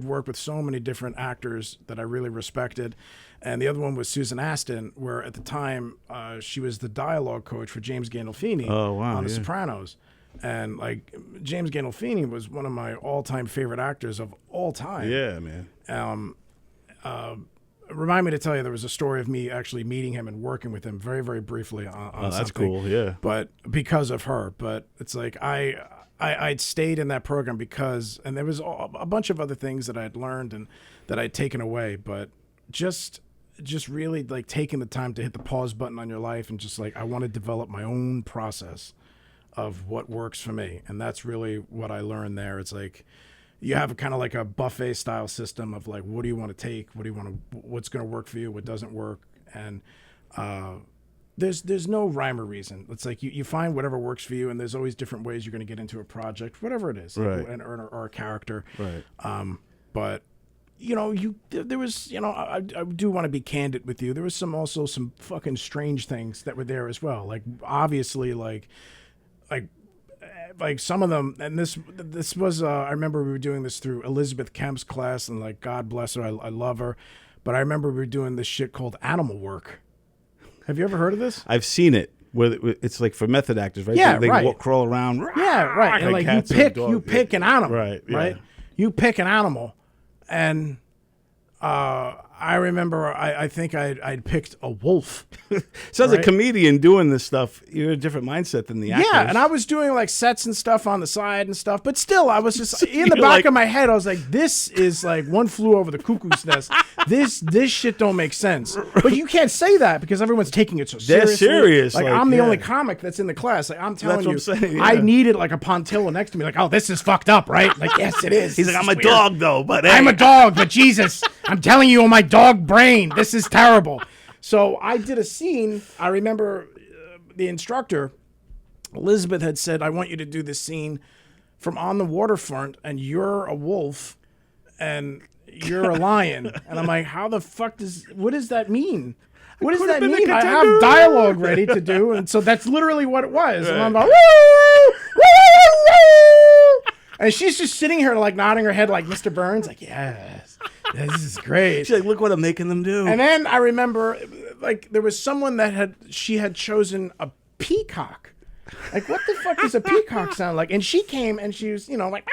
worked with so many different actors that I really respected. And the other one was Susan Aston, where at the time she was the dialogue coach for James Gandolfini on The Sopranos. And like James Gandolfini was one of my all-time favorite actors of all time. Yeah, man. Remind me to tell you, there was a story of me actually meeting him and working with him very, very briefly on that's something. Cool, yeah. But because of her. But it's like I'd stayed in that program because, and there was a bunch of other things that I'd learned and that I'd taken away, but just really like taking the time to hit the pause button on your life and just like, I want to develop my own process of what works for me. And that's really what I learned there. It's like, you have a kind of like a buffet style system of like, what do you want to take? What's going to work for you? What doesn't work? And, there's no rhyme or reason. It's like you find whatever works for you, and there's always different ways you're going to get into a project, whatever it is, right. or a character. Right. But you know, there was, you know, I do want to be candid with you. There was also some fucking strange things that were there as well. Like obviously, like some of them, and this was I remember we were doing this through Elizabeth Kemp's class, and like God bless her, I love her, but I remember we were doing this shit called animal work. Have you ever heard of this? I've seen it. Where it's like for method actors, right? Yeah, they right. Crawl around. Yeah, right. And like you pick an animal, right? Yeah. Right. You pick an animal, and I remember I think I'd picked a wolf. So as a comedian doing this stuff, you're a different mindset than the actors. Yeah, and I was doing like sets and stuff on the side and stuff, but still I was just in the back of my head, I was like, this is like One Flew Over the Cuckoo's Nest. This shit don't make sense. But you can't say that because everyone's taking it so seriously. They're serious. Like I'm the only comic that's in the class. Like I'm telling you, saying, I needed like a Pontillo next to me. Like, oh, this is fucked up, right? Like, yes, it is. He's like, I'm a dog though, but hey. I'm a dog, but Jesus, I'm telling you, on my dog brain, this is terrible. So I did a scene. I remember the instructor, Elizabeth, had said, I want you to do this scene from on the waterfront, and you're a wolf, and you're a lion. And I'm like, how the fuck what does that mean? What does that mean? I have dialogue ready to do, and so that's literally what it was. Right. And I'm like, woo, woo, woo. And she's just sitting here like nodding her head like Mr. Burns, like, yes. This is great. She's like, look what I'm making them do. And then I remember, like, there was someone that she had chosen a peacock. Like, what the fuck does a peacock sound like? And she came and she was, you know, like,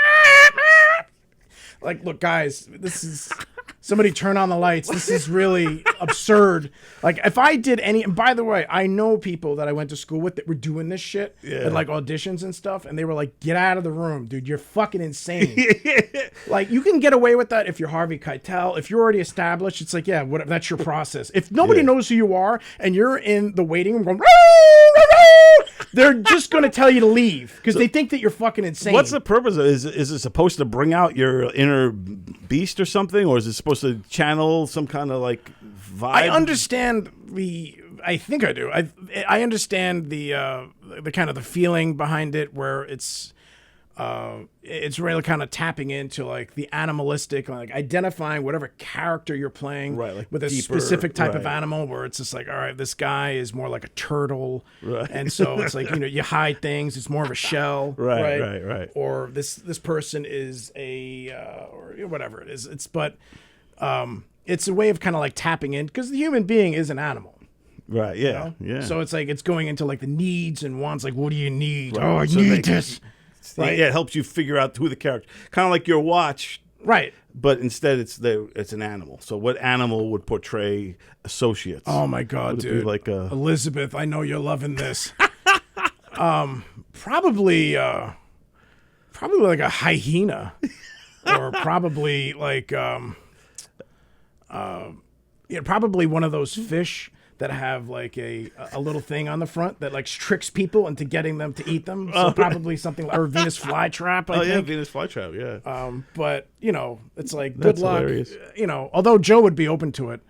look, guys, this is, somebody turn on the lights. This is really absurd. Like, if I did and by the way, I know people that I went to school with that were doing this shit at like auditions and stuff, and they were like, get out of the room, dude. You're fucking insane. Like, you can get away with that if you're Harvey Keitel. If you're already established, it's like, yeah, whatever, that's your process. If nobody knows who you are and you're in the waiting room going, they're just going to tell you to leave because they think that you're fucking insane. What's the purpose of it? Is it supposed to bring out your inner beast or something? Or is it supposed to channel some kind of like vibe? I understand I think I do. I understand the kind of the feeling behind it, where it's really kind of tapping into like the animalistic, like identifying whatever character you're playing, right, like with a specific type of animal, where it's just like, all right, this guy is more like a turtle, right, and so it's like, you know, you hide things, it's more of a shell, right, or this person is a or whatever it is, it's a way of kind of like tapping in, because the human being is an animal. Right. Yeah. You know? Yeah. So it's like it's going into like the needs and wants. Like, what do you need? Right. Oh, I need this. Right? Yeah, it helps you figure out who the character. Kind of like your watch. Right. But instead, it's an animal. So what animal would portray associates? Oh my God, would it dude! be like Elizabeth, I know you're loving this. Probably like a hyena, or probably like probably one of those fish that have like a little thing on the front that like tricks people into getting them to eat them. So probably something like, or Venus flytrap. I think. Yeah, Venus flytrap. Yeah. But it's like That's good luck. hilarious. Although Joe would be open to it.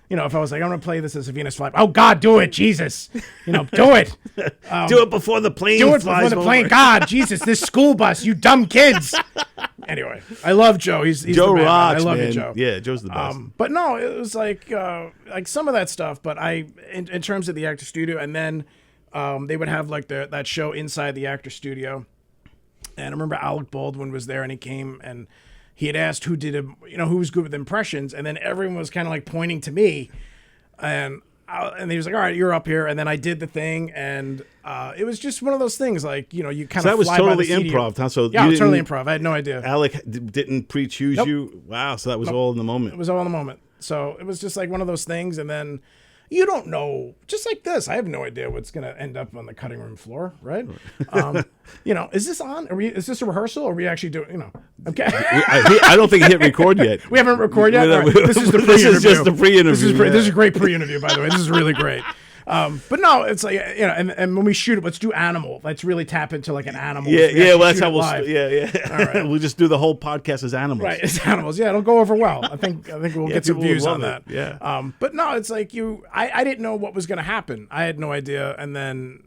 If I was like, I'm going to play this as a Venus flytrap. Oh God, do it, Jesus! Do it. Do it before the plane. Do it flies before the plane. over. God, Jesus, this school bus, you dumb kids. Anyway, I love Joe. He's Joe the man, rocks, I love man. you, Joe. Yeah, Joe's the best. But no, it was like some of that stuff. But in terms of the actor studio, and then they would have like that show inside the actor studio. And I remember Alec Baldwin was there, and he came and he had asked who who was good with impressions, and then everyone was kind of like pointing to me, and he was like, "All right, you're up here." And then I did the thing, and it was just one of those things, like you kind of. That was fly totally by the improv, huh? So yeah, it was totally improv. I had no idea. Alec didn't pre-choose Nope. you. Wow, so that was all in the moment. It was all in the moment. So it was just like one of those things, and then you don't know. Just like this, I have no idea what's going to end up on the cutting room floor, right? Is this on? Is this a rehearsal? Or are we actually doing? Okay. I don't think he hit record yet. We haven't recorded yet. All right. This is the pre-interview. This is just the pre-interview. This is a great pre-interview, by the way. This is really great. But no, it's like and when we shoot it, let's do animal. Let's really tap into like an animal. Yeah. Well, that's how we'll. live. Yeah. All right. We'll just do the whole podcast as animals. Right, it's animals. Yeah, it'll go over well. I think we'll get some people will views love on that. it. Yeah. But no, it's like I didn't know what was going to happen. I had no idea, and then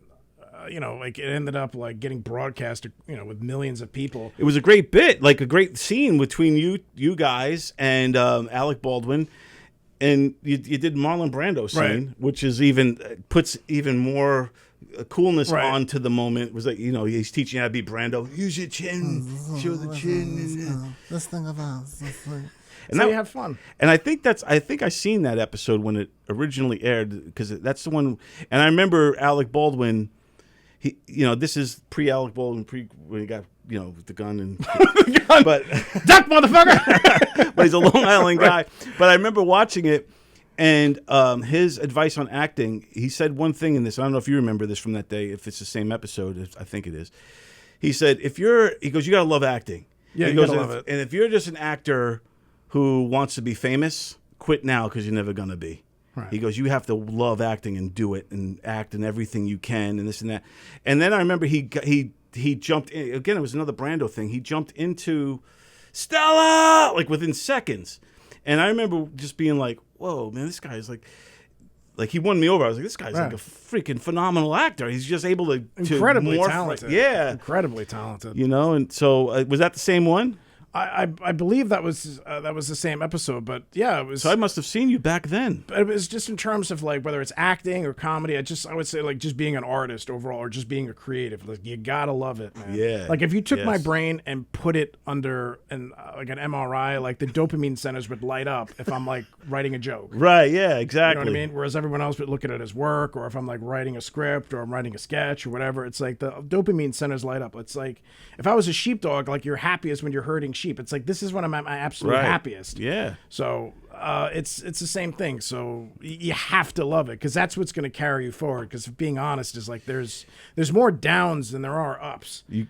like it ended up like getting broadcast, with millions of people. It was a great bit, like a great scene between you guys and Alec Baldwin. And you did Marlon Brando scene, Right. which is puts even more coolness Right. onto the moment. It was like he's teaching you how to be Brando. Use your chin, show the chin. This thing about And So you have fun. And I think I seen that episode when it originally aired because that's the one. And I remember Alec Baldwin. He, this is pre-Alec Baldwin, when he got the gun and but Duck, motherfucker. but he's a Long Island guy. But I remember watching it, and his advice on acting. He said one thing in this. I don't know if you remember this from that day. If it's the same episode, I think it is. He said, he goes, you gotta love acting. Yeah, he you goes, gotta love it. And if you're just an actor who wants to be famous, quit now because you're never gonna be. Right. He goes, you have to love acting and do it and act in everything you can and this and that. And then I remember he jumped in. Again, it was another Brando thing. He jumped into Stella like within seconds. And I remember just being like, whoa, man, this guy is like he won me over. I was like, this guy's like a freaking phenomenal actor. He's just able to Incredibly morph, talented. yeah. Incredibly talented. And so was that the same one? I believe that was the same episode, but yeah, it was. So I must have seen you back then. But it was just in terms of like whether it's acting or comedy. I would say like just being an artist overall, or just being a creative. Like you gotta love it, man. Yeah. Like if you took my Yes. brain and put it under like an MRI, like the dopamine centers would light up if I'm like writing a joke. Right, yeah, You exactly. know what I mean? Whereas everyone else would look at it as work, or if I'm like writing a script or I'm writing a sketch or whatever, it's like the dopamine centers light up. It's like if I was a sheepdog, like you're happiest when you're herding sheep. It's like this is when I'm at my absolute happiest. Yeah. So it's the same thing. So you have to love it because that's what's going to carry you forward. Because being honest is like there's more downs than there are ups. You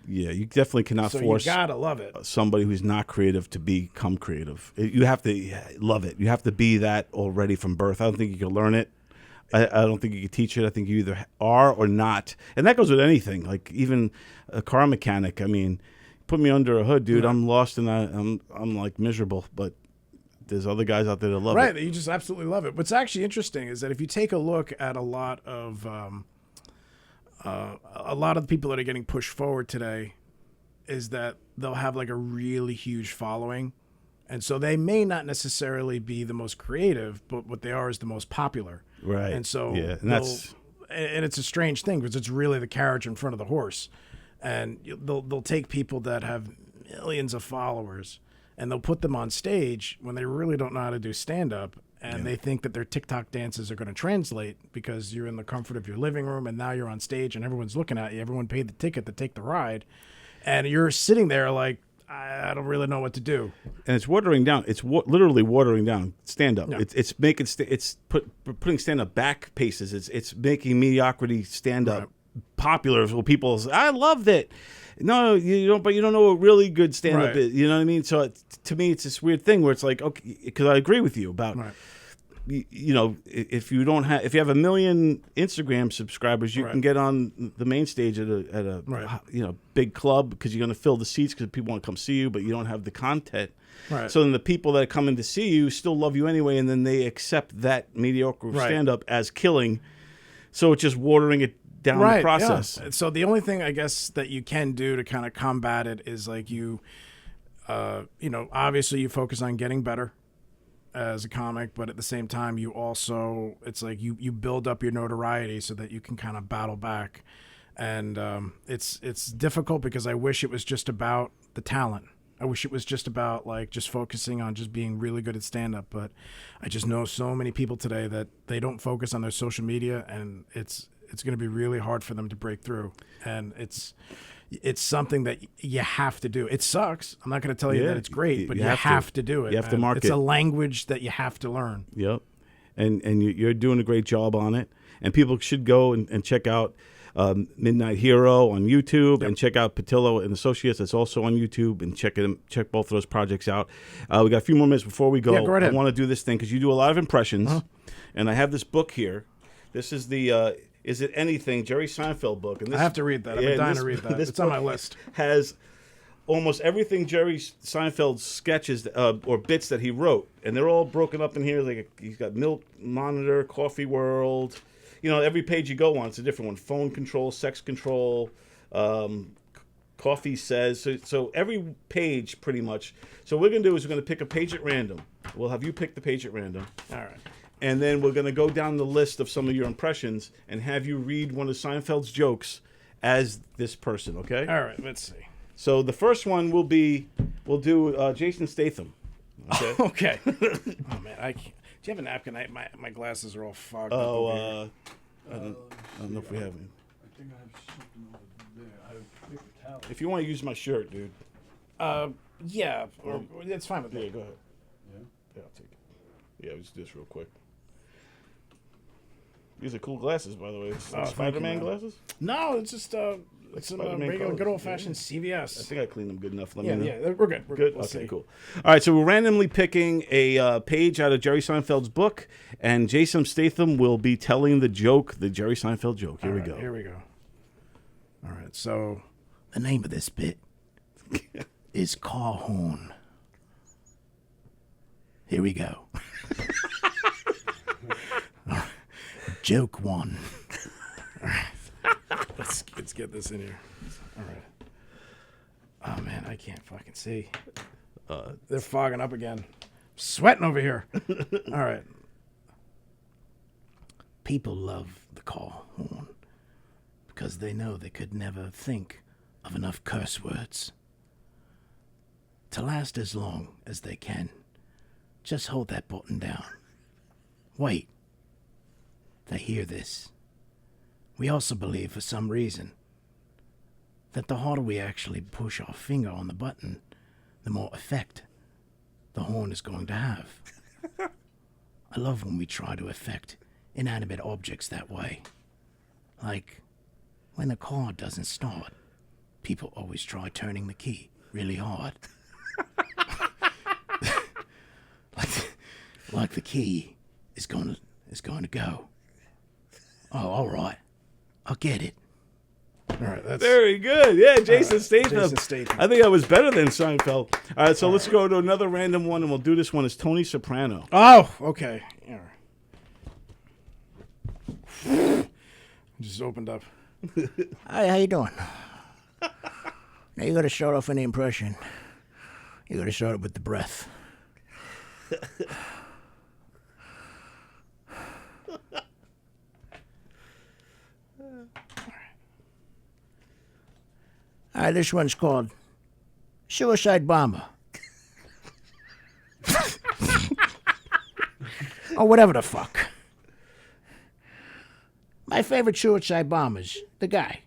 definitely cannot So force you gotta love it. somebody who's not creative to become creative. You have to love it. You have to be that already from birth. I don't think you can learn it. I don't think you can teach it. I think you either are or not. And that goes with anything. Like even a car mechanic. I mean, put me under a hood, dude. Yeah. I'm lost and I'm like miserable. But there's other guys out there that love it. Right, you just absolutely love it. What's actually interesting is that if you take a look at a lot of the people that are getting pushed forward today, is that they'll have like a really huge following, and so they may not necessarily be the most creative, but what they are is the most popular. Right. And so yeah, and it's a strange thing because it's really the carriage in front of the horse, and they'll take people that have millions of followers and they'll put them on stage when they really don't know how to do stand-up, and they think that their TikTok dances are going to translate because you're in the comfort of your living room and now you're on stage and everyone's looking at you. Everyone paid the ticket to take the ride, and you're sitting there like, I don't really know what to do. And it's watering down. It's literally watering down stand-up. Yeah. It's making putting stand-up back paces. It's making mediocrity stand-up popular. So people say, I loved it. No, you don't. But you don't know what really good stand-up is. You know what I mean? So to me, it's this weird thing where it's like, okay, because I agree with you about. Right. You know, if you have 1 million Instagram subscribers, you can get on the main stage at a big club because you're going to fill the seats because people want to come see you, but you don't have the content. Right. So then the people that come in to see you still love you anyway, and then they accept that mediocre stand-up as killing. So it's just watering it down the process. Yeah. So the only thing I guess that you can do to kind of combat it is like obviously you focus on getting better as a comic, but at the same time you also, it's like you build up your notoriety so that you can kind of battle back. And it's difficult because I wish it was just about the talent. I wish it was just about like just focusing on just being really good at stand-up, but I just know so many people today that they don't focus on their social media, and it's going to be really hard for them to break through. And it's something that you have to do. It sucks. I'm not going to tell you that it's great, but you have to do it. You have to market. It's a language that you have to learn. Yep. And you're doing a great job on it. And people should go and check out Midnight Hero on YouTube, and check out PONTILLO and Associates. That's also on YouTube, and check both of those projects out. We got a few more minutes before we go. Yeah, go right ahead. I want to do this thing because you do a lot of impressions, and I have this book here. This is the Is It Anything, Jerry Seinfeld book. And this, I have to read that. I've been dying to read that. It's on my list. Has almost everything Jerry Seinfeld's sketches or bits that he wrote, and they're all broken up in here. Like he's got Milk Monitor, Coffee World. You know, every page you go on, it's a different one. Phone control, sex control, Coffee Says. So every page, pretty much. So what we're going to do is we're going to pick a page at random. We'll have you pick the page at random. All right. And then we're going to go down the list of some of your impressions and have you read one of Seinfeld's jokes as this person, okay? All right, let's see. So the first one we'll do Jason Statham. Okay. Okay. Oh, man, I can't. Do you have a napkin? My glasses are all fogged up over I don't know if we have any. I think I have something over there. I have paper towel. If you want to use my shirt, dude. Yeah, or it's fine with me. Yeah, go ahead. Yeah? Yeah, I'll take it. Yeah, let's do this real quick. These are cool glasses, by the way. Spider-Man glasses? No, it's just it's some regular good old-fashioned CVS. I think I cleaned them good enough. Let me know. Yeah, we're good. We're good. We'll Okay, see. Cool. All right, so we're randomly picking a page out of Jerry Seinfeld's book, and Jason Statham will be telling the joke, the Jerry Seinfeld joke. Here we go. Here we go. All right, so the name of this bit is Car Horn. Here we go. Joke one. All right. Let's get this in here. All right. Oh, man, I can't fucking see. They're fogging up again. Sweating over here. All right. People love the car horn because they know they could never think of enough curse words. To last as long as they can, just hold that button down. Wait. They hear this. We also believe, for some reason, that the harder we actually push our finger on the button, the more effect the horn is going to have. I love when we try to affect inanimate objects that way. Like, when the car doesn't start, people always try turning the key really hard. like the key is going to go. Oh, all right. I'll get it. All right, that's very good. Yeah, Jason Statham. Jason Statham. I think I was better than Seinfeld. All right, so let's go to another random one, and we'll do this one as Tony Soprano. Oh, okay. All right. Just opened up. Hi, how you doing? Now you got to start off any impression. You got to start it with the breath. All right, this one's called Suicide Bomber. Or whatever the fuck. My favorite suicide bomber's the guy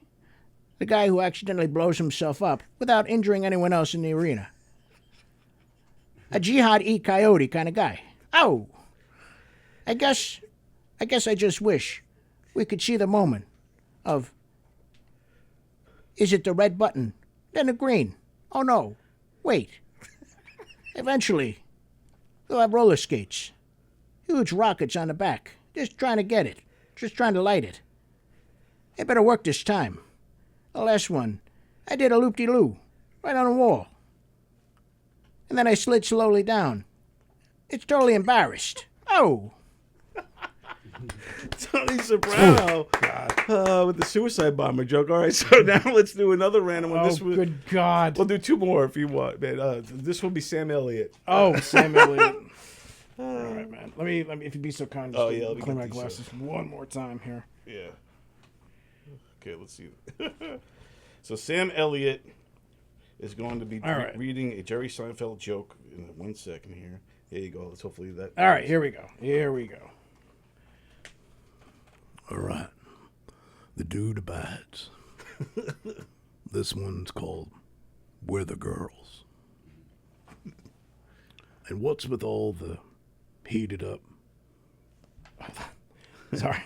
The guy who accidentally blows himself up without injuring anyone else in the arena. A jihad-e-coyote kind of guy. Oh! I guess I just wish we could see the moment of, is it the red button, then the green? Oh no, wait. Eventually, they'll have roller skates. Huge rockets on the back, just trying to get it, just trying to light it. It better work this time. The last one, I did a loop-de-loo, right on the wall. And then I slid slowly down. It's totally embarrassed. Oh! Tony Soprano with the suicide bomber joke. All right, so now let's do another random one. Oh, good God. We'll do two more if you want, man. This will be Sam Elliott. Oh, Sam Elliott. All right, man. Let me, if you'd be so kind, just let me clean get my these, glasses one more time here. Yeah. Okay, let's see. So Sam Elliott is going to be reading a Jerry Seinfeld joke in 1 second here. There you go. Let's hopefully that. All right, here we go. Here we go. All right. The dude abides. This one's called We're the Girls. And what's with all the heated up? Sorry.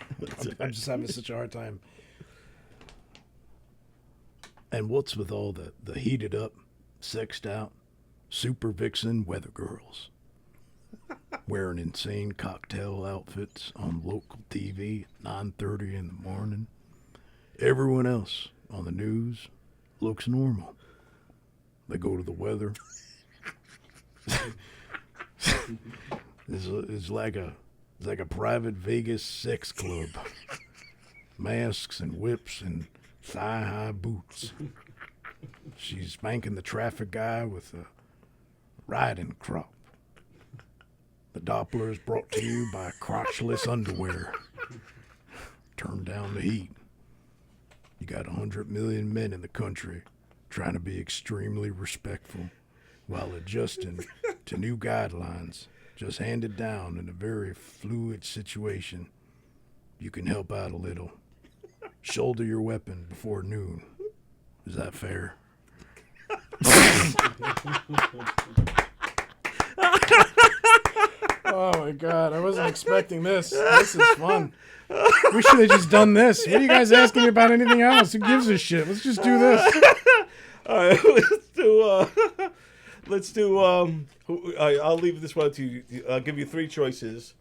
I'm just having such a hard time. And what's with all the heated up, sexed out, super vixen weather girls? Wearing insane cocktail outfits on local TV at 9:30 in the morning. Everyone else on the news looks normal. They go to the weather. It's like a private Vegas sex club. Masks and whips and thigh-high boots. She's spanking the traffic guy with a riding crop. The Doppler is brought to you by crotchless underwear. Turn down the heat. You got 100 million men in the country trying to be extremely respectful while adjusting to new guidelines just handed down in a very fluid situation. You can help out a little. Shoulder your weapon before noon. Is that fair? Oh my God, I wasn't expecting this. This is fun. We should have just done this. What are you guys asking me about anything else? Who gives a shit? Let's just do this. All right, let's do. I'll leave this one to you. I'll give you three choices.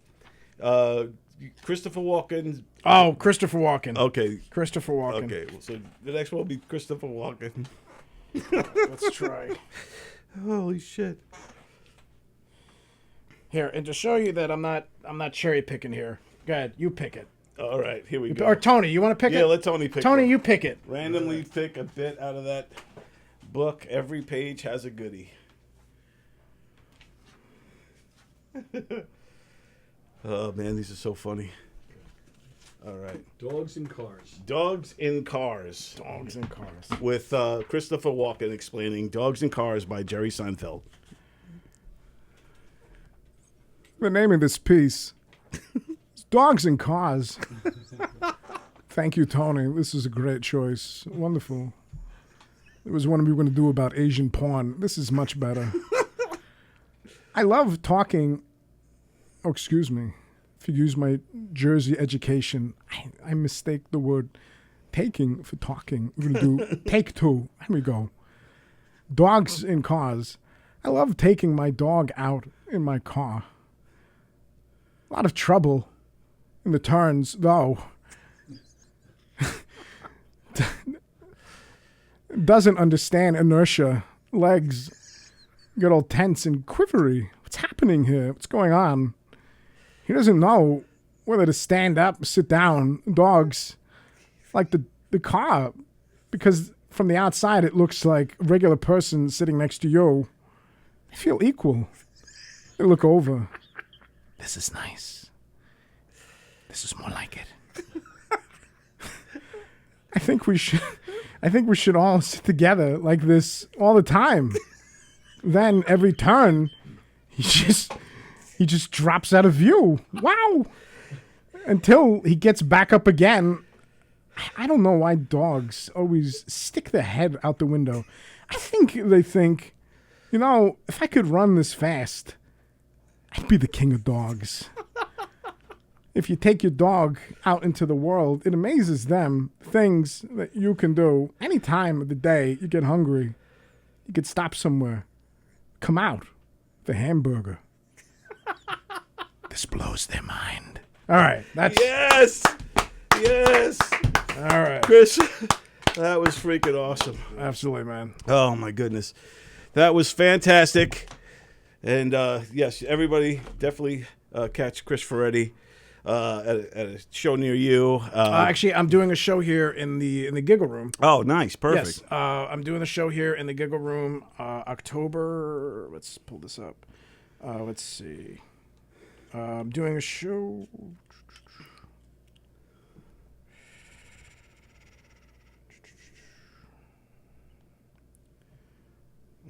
Christopher Walken. Oh, Christopher Walken. Okay. Christopher Walken. Okay, well, so the next one will be Christopher Walken. Let's try. Holy shit. Here, and to show you that I'm not cherry picking here. Go ahead, you pick it. All right, here we go. Or Tony, you want to pick it? Yeah, let Tony pick. Tony, one. you pick it. Randomly pick a bit out of that book. Every page has a goodie. Oh man, these are so funny. All right. Dogs in cars. Dogs in Cars. Dogs in Cars. With Christopher Walken explaining Dogs in Cars by Jerry Seinfeld. The name of this piece is Dogs in Cars. Thank you, Tony. This is a great choice. Wonderful. It was one we were going to do about Asian porn. This is much better. I love talking. Oh, excuse me. If you use my Jersey education, I mistake the word taking for talking. We're going to do take two. Here we go. Dogs in Cars. I love taking my dog out in my car. A lot of trouble in the turns, though. Doesn't understand inertia. Legs get all tense and quivery. What's happening here? What's going on? He doesn't know whether to stand up, sit down. Dogs like the car, because from the outside it looks like a regular person sitting next to you. They feel equal. They look over. This is nice. This is more like it. I think we should all sit together like this all the time. Then every turn, he just drops out of view. Wow. Until he gets back up again. I don't know why dogs always stick their head out the window. I think they think, you know, if I could run this fast, I'd be the king of dogs. If you take your dog out into the world, it amazes them things that you can do any time of the day. You get hungry, you could stop somewhere, come out, the hamburger. This blows their mind. All right, that's Yes. all right. Chris, that was freaking awesome. Absolutely, man. Oh my goodness, that was fantastic. And yes, everybody definitely catch Chris Ferretti at a show near you. Actually, I'm doing a show here in the Giggle Room. Oh, nice, perfect. Yes, I'm doing the show here in the Giggle Room, October. Let's pull this up. Let's see. I'm doing a show.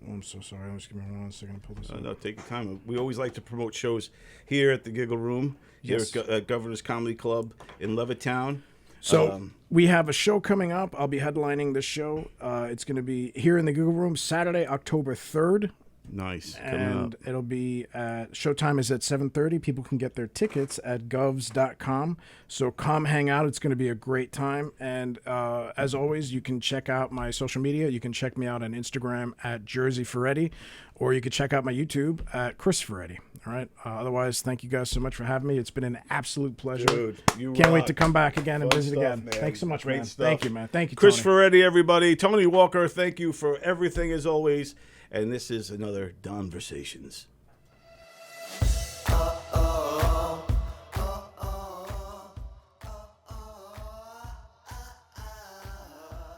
Oh, I'm so sorry. Just give me 1 second to pull this up. No, take your time. We always like to promote shows here at the Giggle Room, here Yes. at Governor's Comedy Club in Levittown. So we have a show coming up. I'll be headlining this show. It's going to be here in the Giggle Room Saturday, October 3rd. Nice. And it'll be at showtime is at 7:30. People can get their tickets at govs.com. So come hang out. It's going to be a great time. And as always, you can check out my social media. You can check me out on Instagram at Jersey Ferretti, or you can check out my YouTube at Chris Ferretti. All right. Otherwise, thank you guys so much for having me. It's been an absolute pleasure. Dude, you Can't wait rock. to come back again and Fun visit stuff, again. man. Thanks so much, Great man. stuff. Thank you, man. Thank you, Chris Tony. Ferretti, everybody. Tony Walker, thank you for everything as always. And this is another DONversations.